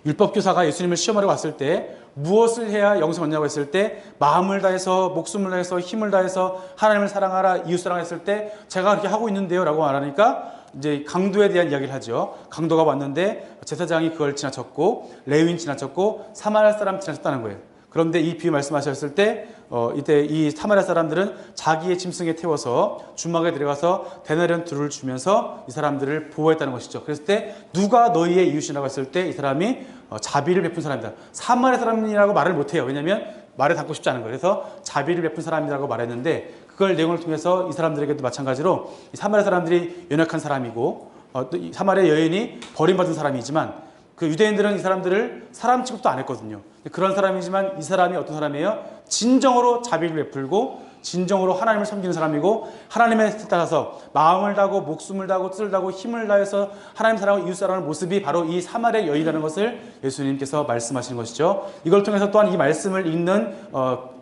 율법교사가 예수님을 시험하러 왔을 때 무엇을 해야 영생을 얻냐고 했을 때 마음을 다해서 목숨을 다해서 힘을 다해서 하나님을 사랑하라 이웃 사랑했을 때 제가 그렇게 하고 있는데요 라고 말하니까 이제 강도에 대한 이야기를 하죠. 강도가 왔는데 제사장이 그걸 지나쳤고 레위인 지나쳤고 사마리아 사람 지나쳤다는 거예요. 그런데 이 비유 말씀하셨을 때 이때 이 사마리아 사람들은 자기의 짐승에 태워서 주막에 들어가서 데나리온 둘을 주면서 이 사람들을 보호했다는 것이죠. 그랬을 때 누가 너희의 이웃이라고 했을 때 이 사람이 자비를 베푼 사람이다. 사마리아 사람이라고 말을 못해요. 왜냐하면 말을 담고 싶지 않은 거예요. 그래서 자비를 베푼 사람이라고 말했는데 그걸 내용을 통해서 이 사람들에게도 마찬가지로 이 사마리아 사람들이 연약한 사람이고 또 이 사마리아 여인이 버림받은 사람이지만 그 유대인들은 이 사람들을 사람 취급도 안 했거든요. 그런 사람이지만 이 사람이 어떤 사람이에요? 진정으로 자비를 베풀고 진정으로 하나님을 섬기는 사람이고 하나님의 뜻에 따라서 마음을 다하고 목숨을 다하고 뜻을 다하고 힘을 다해서 하나님 사랑하고 이웃 사랑하는 모습이 바로 이 사마리아 여인이라는 것을 예수님께서 말씀하시는 것이죠. 이걸 통해서 또한 이 말씀을 읽는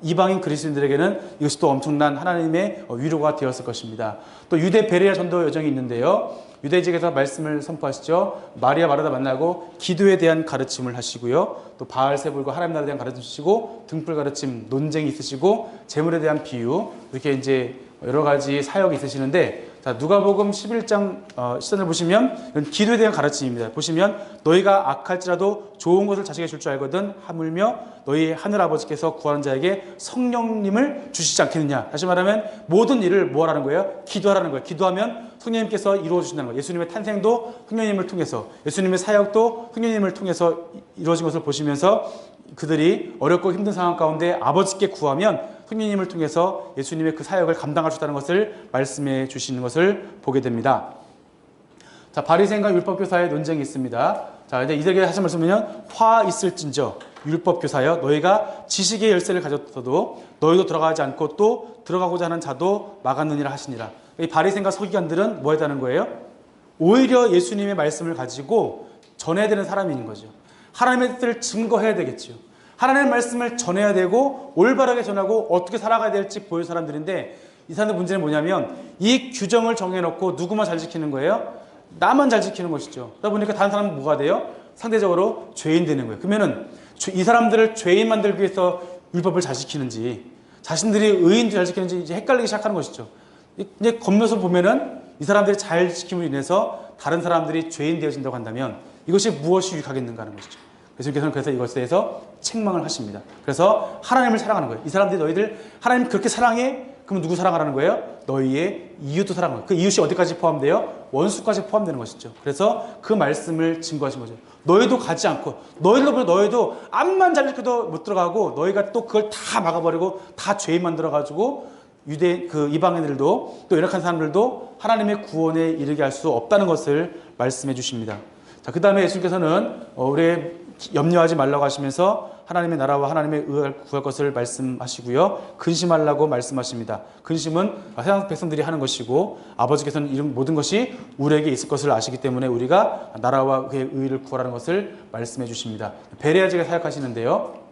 이방인 그리스도인들에게는 이것이 또 엄청난 하나님의 위로가 되었을 것입니다. 또 유대 베레아 전도 여정이 있는데요. 유대직에서 말씀을 선포하시죠. 마리아 마르다 만나고 기도에 대한 가르침을 하시고요. 또 바알세불과 하나님 나라에 대한 가르침 주시고 등불 가르침, 논쟁이 있으시고 재물에 대한 비유, 이렇게 이제 여러 가지 사역이 있으시는데, 자, 누가복음 11장 시선을 보시면 기도에 대한 가르침입니다. 보시면 너희가 악할지라도 좋은 것을 자식에게 줄 줄 알거든 하물며 너희 하늘아버지께서 구하는 자에게 성령님을 주시지 않겠느냐. 다시 말하면 모든 일을 뭐 하라는 거예요? 기도하라는 거예요. 기도하면 성령님께서 이루어 주신다는 거예요. 예수님의 탄생도 성령님을 통해서, 예수님의 사역도 성령님을 통해서 이루어진 것을 보시면서 그들이 어렵고 힘든 상황 가운데 아버지께 구하면 성령님을 통해서 예수님의 그 사역을 감당할 수 있다는 것을 말씀해 주시는 것을 보게 됩니다. 자, 바리새인과 율법교사의 논쟁이 있습니다. 자, 이제 이들에게 하신 말씀은 화 있을진저 율법교사여 너희가 지식의 열쇠를 가졌어도 너희도 들어가지 않고 또 들어가고자 하는 자도 막았느니라 하시니라. 이 바리새인과 서기관들은 뭐 했다는 거예요? 오히려 예수님의 말씀을 가지고 전해야 되는 사람인 거죠. 하나님의 뜻을 증거해야 되겠죠. 하나님의 말씀을 전해야 되고 올바르게 전하고 어떻게 살아가야 될지 보여준 사람들인데 이 사람들 문제는 뭐냐면 이 규정을 정해놓고 누구만 잘 지키는 거예요? 나만 잘 지키는 것이죠. 그러다 보니까 다른 사람은 뭐가 돼요? 상대적으로 죄인 되는 거예요. 그러면은 이 사람들을 죄인 만들기 위해서 율법을 잘 지키는지 자신들이 의인도 잘 지키는지 이제 헷갈리기 시작하는 것이죠. 이제 겉모습 보면은 이 사람들이 잘 지킴으로 인해서 다른 사람들이 죄인 되어진다고 한다면 이것이 무엇이 유익하겠는가 하는 것이죠. 예수님께서는 그래서 이것에 대해서 책망을 하십니다. 그래서 하나님을 사랑하는 거예요. 이 사람들이 너희들 하나님 그렇게 사랑해? 그럼 누구 사랑하라는 거예요? 너희의 이웃도 사랑하는 거예요. 그 이웃이 어디까지 포함돼요? 원수까지 포함되는 것이죠. 그래서 그 말씀을 증거하신 거죠. 너희도 가지 않고 너희도 앞만 잘 지켜도 못 들어가고 너희가 또 그걸 다 막아버리고 다 죄인 만들어가지고 유대 그 이방인들도 또 열악한 사람들도 하나님의 구원에 이르게 할 수 없다는 것을 말씀해 주십니다. 자, 그 다음에 예수님께서는 우리 염려하지 말라고 하시면서 하나님의 나라와 하나님의 의를 구할 것을 말씀하시고요. 근심하라고 말씀하십니다. 근심은 세상 백성들이 하는 것이고 아버지께서는 이런 모든 것이 우리에게 있을 것을 아시기 때문에 우리가 나라와 그의 의를 구하라는 것을 말씀해 주십니다. 베레아지가 사역하시는데요.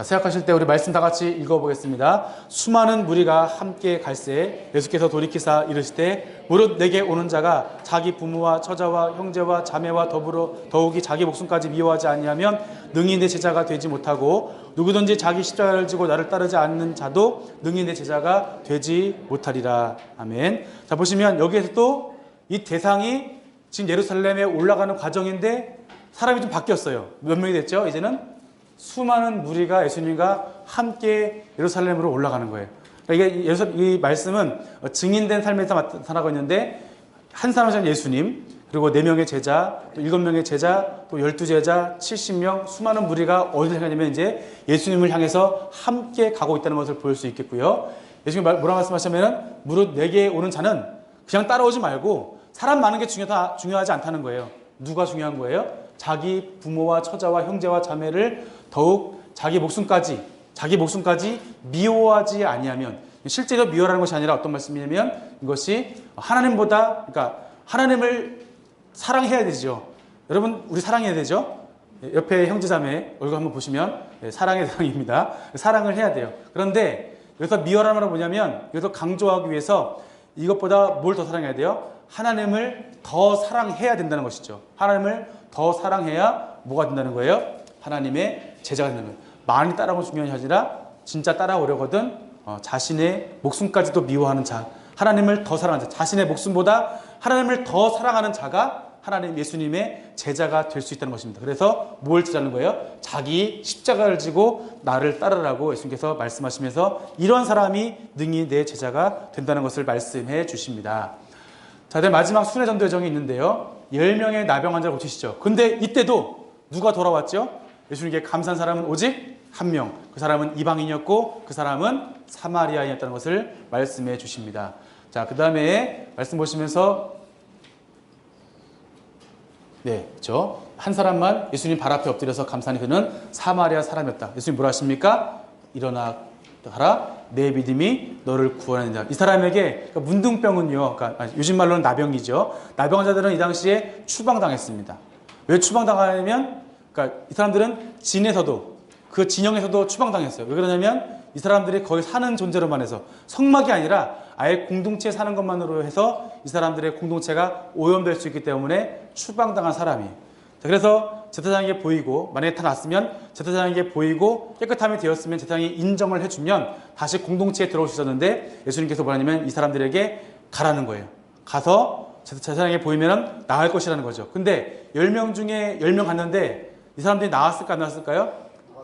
생각하실 때 우리 말씀 다 같이 읽어보겠습니다. 수많은 무리가 함께 갈새 예수께서 돌이키사 이르시되 무릇 내게 오는 자가 자기 부모와 처자와 형제와 자매와 더불어 더욱이 자기 목숨까지 미워하지 아니하면 능히 내 제자가 되지 못하고 누구든지 자기 십자가를 지고 나를 따르지 않는 자도 능히 내 제자가 되지 못하리라. 아멘. 자, 보시면 여기에서 또 이 대상이 지금 예루살렘에 올라가는 과정인데 사람이 좀 바뀌었어요. 몇 명이 됐죠? 이제는 수많은 무리가 예수님과 함께 예루살렘으로 올라가는 거예요. 그러니까 이 말씀은 증인된 삶에서 나타나고 있는데 한 사람은 예수님, 그리고 4명의 제자, 또 7명의 제자, 또 12제자, 70명, 수많은 무리가 어디를 향하냐면 이제 예수님을 향해서 함께 가고 있다는 것을 볼 수 있겠고요. 예수님이 뭐라고 말씀하시냐면 무릇 내게 오는 자는 그냥 따라오지 말고 사람 많은 게 중요하지 않다는 거예요. 누가 중요한 거예요? 자기 부모와 처자와 형제와 자매를 더욱 자기 목숨까지 미워하지 아니하면, 실제로 미워하는 것이 아니라 어떤 말씀이냐면 이것이 하나님보다, 그러니까 하나님을 사랑해야 되죠. 여러분, 우리 사랑해야 되죠. 옆에 형제자매 얼굴 한번 보시면 사랑의 대상입니다. 사랑을 해야 돼요. 그런데 여기서 미워라는 말은 뭐냐면 여기서 강조하기 위해서 이것보다 뭘 더 사랑해야 돼요? 하나님을 더 사랑해야 된다는 것이죠. 하나님을 더 사랑해야 뭐가 된다는 거예요? 하나님의 제자가 된다는 거예요. 많이 따라오는 게 중요한 게 아니라 진짜 따라오려거든 자신의 목숨까지도 미워하는 자, 하나님을 더 사랑하는 자, 자신의 목숨보다 하나님을 더 사랑하는 자가 하나님 예수님의 제자가 될 수 있다는 것입니다. 그래서 뭘 제자는 거예요? 자기 십자가를 지고 나를 따르라고 예수님께서 말씀하시면서 이런 사람이 능히 내 제자가 된다는 것을 말씀해 주십니다. 자, 마지막 순회 전도여정이 있는데요. 10명의 나병 환자를 고치시죠. 근데 이때도 누가 돌아왔죠? 예수님께 감사한 사람은 오직 한 명. 그 사람은 이방인이었고 그 사람은 사마리아인이었다는 것을 말씀해 주십니다. 자, 그 다음에 말씀 보시면서 그렇죠. 한 사람만 예수님 발 앞에 엎드려서 감사하니 그는 사마리아 사람이었다. 예수님 뭐라 하십니까? 일어나 가라. 내 믿음이 너를 구원한다. 이 사람에게 그러니까 문둥병은요. 그러니까 요즘 말로는 나병이죠. 나병 환자들은 이 당시에 추방당했습니다. 왜 추방당하냐면 그러니까 이 사람들은 진에서도 그 진영에서도 추방당했어요. 왜 그러냐면 이 사람들이 거기 사는 존재로만 해서 성막이 아니라 아예 공동체에 사는 것만으로 해서 이 사람들의 공동체가 오염될 수 있기 때문에 추방당한 사람이에요. 자, 그래서 제사장에게 보이고 만약에 다 났으면 제사장에게 보이고 깨끗함이 되었으면 제사장이 인정을 해주면 다시 공동체에 들어올 수 있었는데 예수님께서 뭐냐면 이 사람들에게 가라는 거예요. 가서 제사장에게 보이면 나을 것이라는 거죠. 근데 10명 중에 10명 갔는데 이 사람들이 나았을까 안 나았을까요?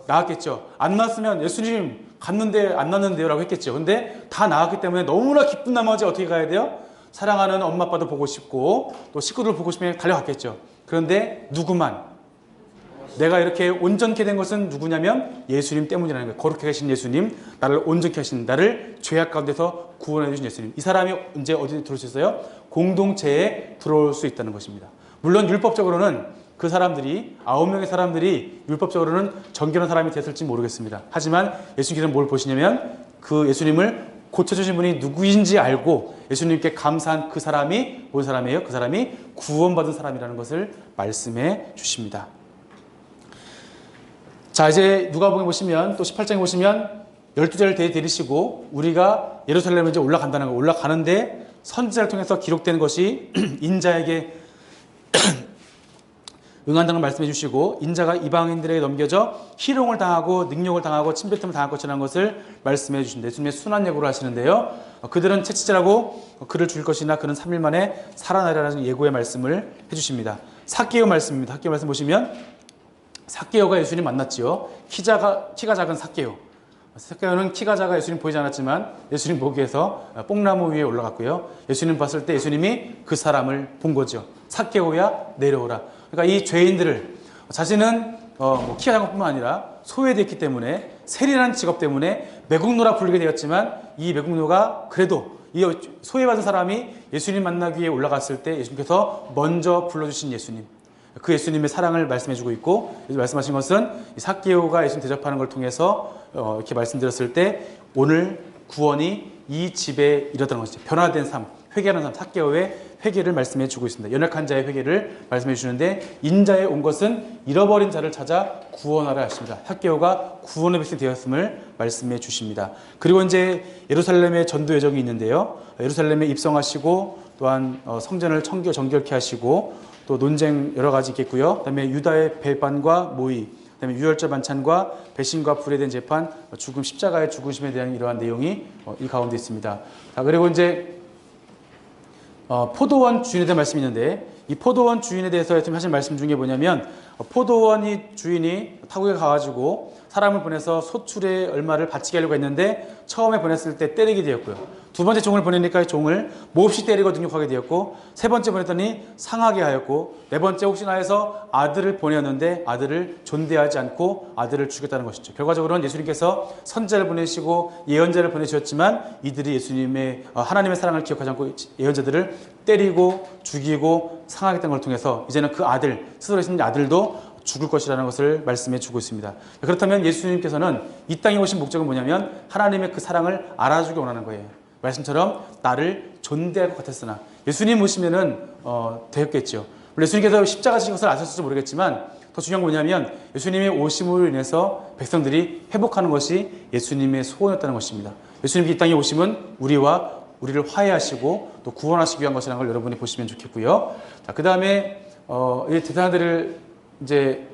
나았겠죠. 안 나았으면 예수님 갔는데 안 났는데요 라고 했겠죠. 근데 다 나았기 때문에 너무나 기쁜 나머지 어떻게 가야 돼요? 사랑하는 엄마 아빠도 보고 싶고 또 식구들 보고 싶으면 달려갔겠죠. 그런데 누구만 내가 이렇게 온전케 된 것은 누구냐면 예수님 때문이라는 거예요. 거룩해 계신 예수님, 나를 온전케 하신, 나를 죄악 가운데서 구원해 주신 예수님. 이 사람이 이제 어디 들어올 수 있어요? 공동체에 들어올 수 있다는 것입니다. 물론 율법적으로는 그 사람들이 9명의 사람들이 율법적으로는 정결한 사람이 됐을지 모르겠습니다. 하지만 예수님께서는 뭘 보시냐면 그 예수님을 고쳐주신 분이 누구인지 알고 예수님께 감사한 그 사람이 뭔 사람이에요? 그 사람이 구원받은 사람이라는 것을 말씀해 주십니다. 자, 이제 누가복음 보시면 또 18장에 보시면 12제를 데리시고 우리가 예루살렘에 이제 올라간다는 거, 올라가는데 선지자를 통해서 기록된 것이 인자에게 응한다는 걸 말씀해 주시고, 인자가 이방인들에게 넘겨져 희롱을 당하고 능욕을 당하고 침뱉음을 당할 것이라는 것을 말씀해 주신다. 예수님의 순환 예고를 하시는데요. 그들은 채찍질하고 그를 죽일 것이나 그는 3일 만에 살아나리라는 예고의 말씀을 해주십니다. 삭개오 말씀입니다. 삭개오 말씀 보시면 삭개오가 예수님 만났지요. 키가 작은 삭개오. 삭개오는 키가 작아 예수님 보이지 않았지만 예수님 보기에서 뽕나무 위에 올라갔고요. 예수님 봤을 때 예수님이 그 사람을 본 거죠. 삭개오야 내려오라. 그러니까 이 죄인들을, 자신은 키가 작은 뿐만 아니라 소외됐기 때문에, 세리라는 직업 때문에 매국노라 부르게 되었지만, 이 매국노가 그래도 이 소외받은 사람이 예수님 만나기 위해 올라갔을 때 예수님께서 먼저 불러주신 예수님, 그 예수님의 사랑을 말씀해주고 있고, 말씀하신 것은 이 삭개오가 예수님 대접하는 걸 통해서 이렇게 말씀드렸을 때 오늘 구원이 이 집에 이르렀다는 것이죠. 변화된 삶, 회개하는 삶, 삭개오의 회개를 말씀해 주고 있습니다. 연약한 자의 회개를 말씀해 주시는데, 인자에 온 것은 잃어버린 자를 찾아 구원하라 하십니다. 삭개오가 구원의 백성이 되었음을 말씀해 주십니다. 그리고 이제 예루살렘의 전도 여정이 있는데요. 예루살렘에 입성하시고 또한 성전을 정결케 하시고 또 논쟁 여러 가지 있겠고요. 그다음에 유다의 배반과 모의, 그다음에 유월절 반찬과 배신과 불에 대한 재판, 죽음, 십자가의 죽으심에 대한 이러한 내용이 이 가운데 있습니다. 자, 그리고 이제 포도원 주인에 대한 말씀이 있는데, 이 포도원 주인에 대해서 하신 말씀 중에 뭐냐면, 포도원이 주인이 타국에 가가지고 사람을 보내서 소출의 얼마를 바치게 하려고 했는데 처음에 보냈을 때 때리게 되었고요. 두 번째 종을 보내니까 종을 몹시 때리고 능욕하게 되었고, 세 번째 보냈더니 상하게 하였고, 네 번째 혹시나 해서 아들을 보내었는데 아들을 존대하지 않고 아들을 죽였다는 것이죠. 결과적으로는 예수님께서 선지자를 보내시고 예언자를 보내주셨지만 이들이 예수님의 하나님의 사랑을 기억하지 않고 예언자들을 때리고 죽이고 상하게 된 걸 통해서 이제는 그 아들, 스스로 있는 아들도 죽을 것이라는 것을 말씀해 주고 있습니다. 그렇다면 예수님께서는 이 땅에 오신 목적은 뭐냐면 하나님의 그 사랑을 알아주기 원하는 거예요. 말씀처럼 나를 존대할 것 같았으나, 예수님 오시면은 되었겠죠. 예수님께서 십자가 지신 것을 아셨을지 모르겠지만 더 중요한 건 뭐냐면 예수님의 오심으로 인해서 백성들이 회복하는 것이 예수님의 소원이었다는 것입니다. 예수님이 이 땅에 오심은 우리를 화해하시고 또 구원하시기 위한 것이라는 걸 여러분이 보시면 좋겠고요. 자, 그 다음에 이 대사들을 이제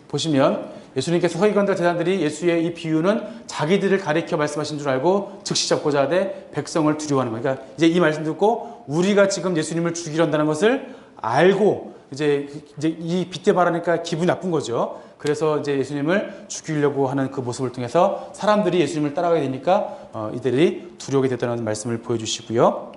보시면 예수님께서 서기관들 제사장들이 예수의 이 비유는 자기들을 가리켜 말씀하신 줄 알고 즉시 잡고자 하되 백성을 두려워하는 거예요. 그러니까 이제 이 말씀 듣고 우리가 지금 예수님을 죽이려 한다는 것을 알고 이제 이 빗대 바라니까 기분이 나쁜 거죠. 그래서 이제 예수님을 죽이려고 하는 그 모습을 통해서 사람들이 예수님을 따라가게 되니까 이들이 두려워하게 됐다는 말씀을 보여주시고요.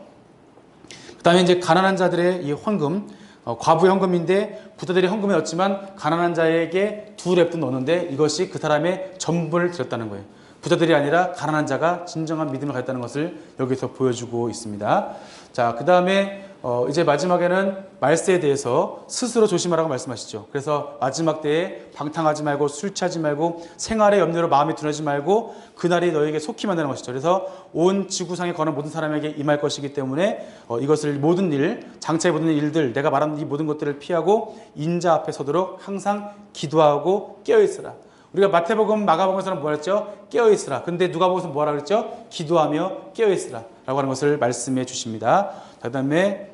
그 다음에 이제 가난한 자들의 이 헌금, 과부의 헌금인데 부자들이 헌금을 얻지만 가난한 자에게 2렙도 넣었는데 이것이 그 사람의 전부를 드렸다는 거예요. 부자들이 아니라 가난한 자가 진정한 믿음을 가졌다는 것을 여기서 보여주고 있습니다. 자, 그 다음에 이제 마지막에는 말세에 대해서 스스로 조심하라고 말씀하시죠. 그래서 마지막 때에 방탕하지 말고 술 취하지 말고 생활의 염려로 마음이 둔하지 말고 그날이 너에게 속히 만나는 것이죠. 그래서 온 지구상에 거는 모든 사람에게 임할 것이기 때문에 이것을 모든 일, 장차의 모든 일들, 내가 말하는 이 모든 것들을 피하고 인자 앞에 서도록 항상 기도하고 깨어있으라. 우리가 마태복음, 마가복음에서는 뭐라 했죠? 깨어있으라. 근데 누가복음에서는 뭐라 그랬죠? 기도하며 깨어있으라 라고 하는 것을 말씀해 주십니다. 그 다음에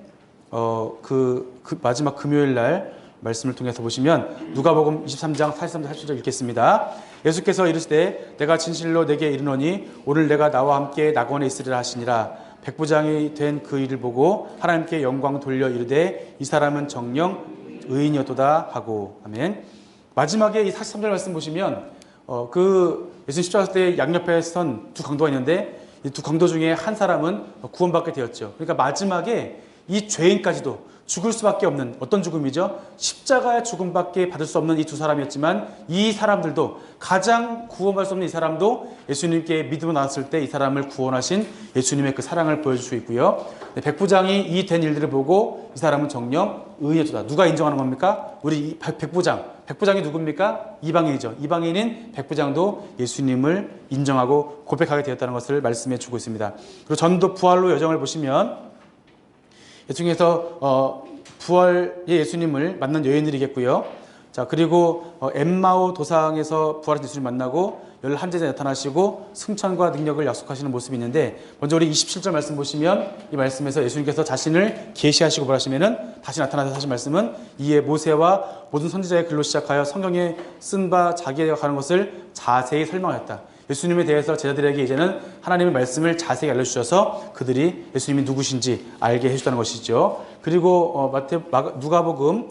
그 마지막 금요일 날 말씀을 통해서 보시면 누가복음 23장 43절 47절 읽겠습니다. 예수께서 이르시되 내가 진실로 내게 이르노니 오늘 내가 나와 함께 낙원에 있으리라 하시니라. 백부장이 된 그 일을 보고 하나님께 영광 돌려 이르되 이 사람은 정녕 의인이었도다 하고. 아멘. 마지막에 이 43절 말씀 보시면 예수님 십자가 때 양옆에 선 두 강도가 있는데 이 두 강도 중에 한 사람은 구원받게 되었죠. 그러니까 마지막에 이 죄인까지도 죽을 수밖에 없는 어떤 죽음이죠? 십자가의 죽음밖에 받을 수 없는 이 두 사람이었지만 이 사람들도 가장 구원받을 수 없는 이 사람도 예수님께 믿음으로 나왔을 때 이 사람을 구원하신 예수님의 그 사랑을 보여줄 수 있고요. 백부장이 이 된 일들을 보고 이 사람은 정녕 의인이었다. 누가 인정하는 겁니까? 우리 백부장. 백부장이 누굽니까? 이방인이죠. 이방인인 백부장도 예수님을 인정하고 고백하게 되었다는 것을 말씀해 주고 있습니다. 그리고 전도 부활로 여정을 보시면 이 중에서 부활의 예수님을 만난 여인들이겠고요. 자, 그리고 엠마오 도상에서 부활하신 예수님 만나고 11제자 나타나시고 승천과 능력을 약속하시는 모습이 있는데, 먼저 우리 27절 말씀 보시면 이 말씀에서 예수님께서 자신을 계시하시고 부활하시면은 다시 나타나서 하신 말씀은 이에 모세와 모든 선지자의 글로 시작하여 성경에 쓴 바 자기가 가는 것을 자세히 설명하였다. 예수님에 대해서 제자들에게 이제는 하나님의 말씀을 자세히 알려주셔서 그들이 예수님이 누구신지 알게 해주다는 것이죠. 그리고 누가복음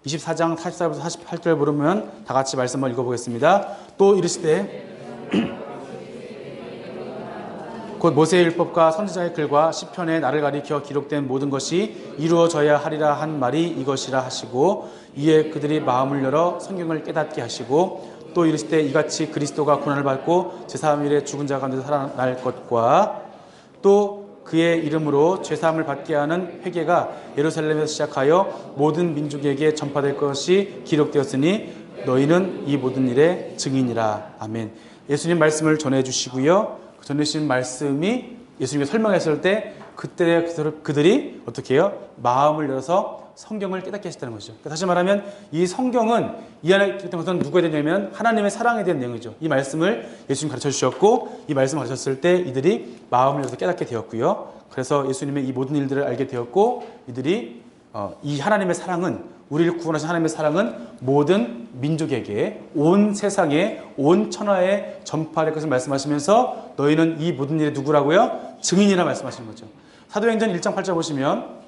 24장 44절부터 48절 보면 다 같이 말씀 한번 읽어보겠습니다. 또 이르시되 곧 모세의 율법과 선지자의 글과 시편에 나를 가리켜 기록된 모든 것이 이루어져야 하리라 한 말이 이것이라 하시고, 이에 그들이 마음을 열어 성경을 깨닫게 하시고, 또 이르시되 이같이 그리스도가 고난을 받고 제3일에 죽은 자 가운데서 살아날 것과 또 그의 이름으로 죄사함을 받게 하는 회개가 예루살렘에서 시작하여 모든 민족에게 전파될 것이 기록되었으니 너희는 이 모든 일의 증인이라. 아멘. 예수님 말씀을 전해주시고요. 전해주신 말씀이 예수님이 설명했을 때 그때 그들이 어떻게 해요? 마음을 열어서 성경을 깨닫게 하셨다는 거죠. 다시 말하면 이 성경은 이 안에 기록된 것은 누구에 대한 하나님의 사랑에 대한 내용이죠. 이 말씀을 예수님 가르쳐 주셨고 이 말씀을 가르쳤을 때 이들이 마음을 열어서 깨닫게 되었고요. 그래서 예수님의 이 모든 일들을 알게 되었고 이들이 이 하나님의 사랑은, 우리를 구원하신 하나님의 사랑은 모든 민족에게, 온 세상에, 온 천하에 전파될 것을 말씀하시면서 너희는 이 모든 일의 누구라고요? 증인이라 말씀하시는 거죠. 사도행전 1장 8절 보시면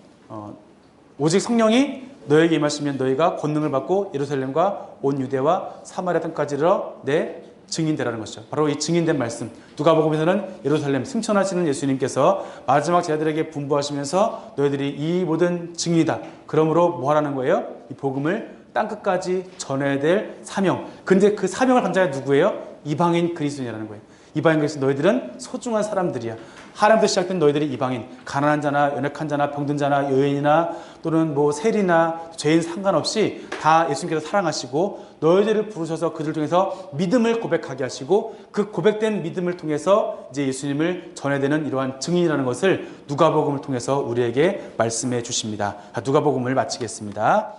오직 성령이 너에게 임하시면 너희가 권능을 받고 예루살렘과 온 유대와 사마리아 땅까지 이르러 내 증인되라는 것이죠. 바로 이 증인된 말씀. 누가복음에서는 예루살렘 승천하시는 예수님께서 마지막 제자들에게 분부하시면서 너희들이 이 모든 증인이다. 그러므로 뭐 하라는 거예요? 이 복음을 땅끝까지 전해야 될 사명. 근데 그 사명을 받는 자가 누구예요? 이방인 그리스도인이라는 거예요. 이방인 그리스도, 너희들은 소중한 사람들이야. 하나님부터 시작된 너희들이 이방인, 가난한 자나 연약한 자나 병든 자나 여인이나 또는 뭐 세리나 죄인 상관없이 다 예수님께서 사랑하시고 너희들을 부르셔서 그들을 통해서 믿음을 고백하게 하시고 그 고백된 믿음을 통해서 이제 예수님을 전해되는 이러한 증인이라는 것을 누가복음을 통해서 우리에게 말씀해 주십니다. 누가복음을 마치겠습니다.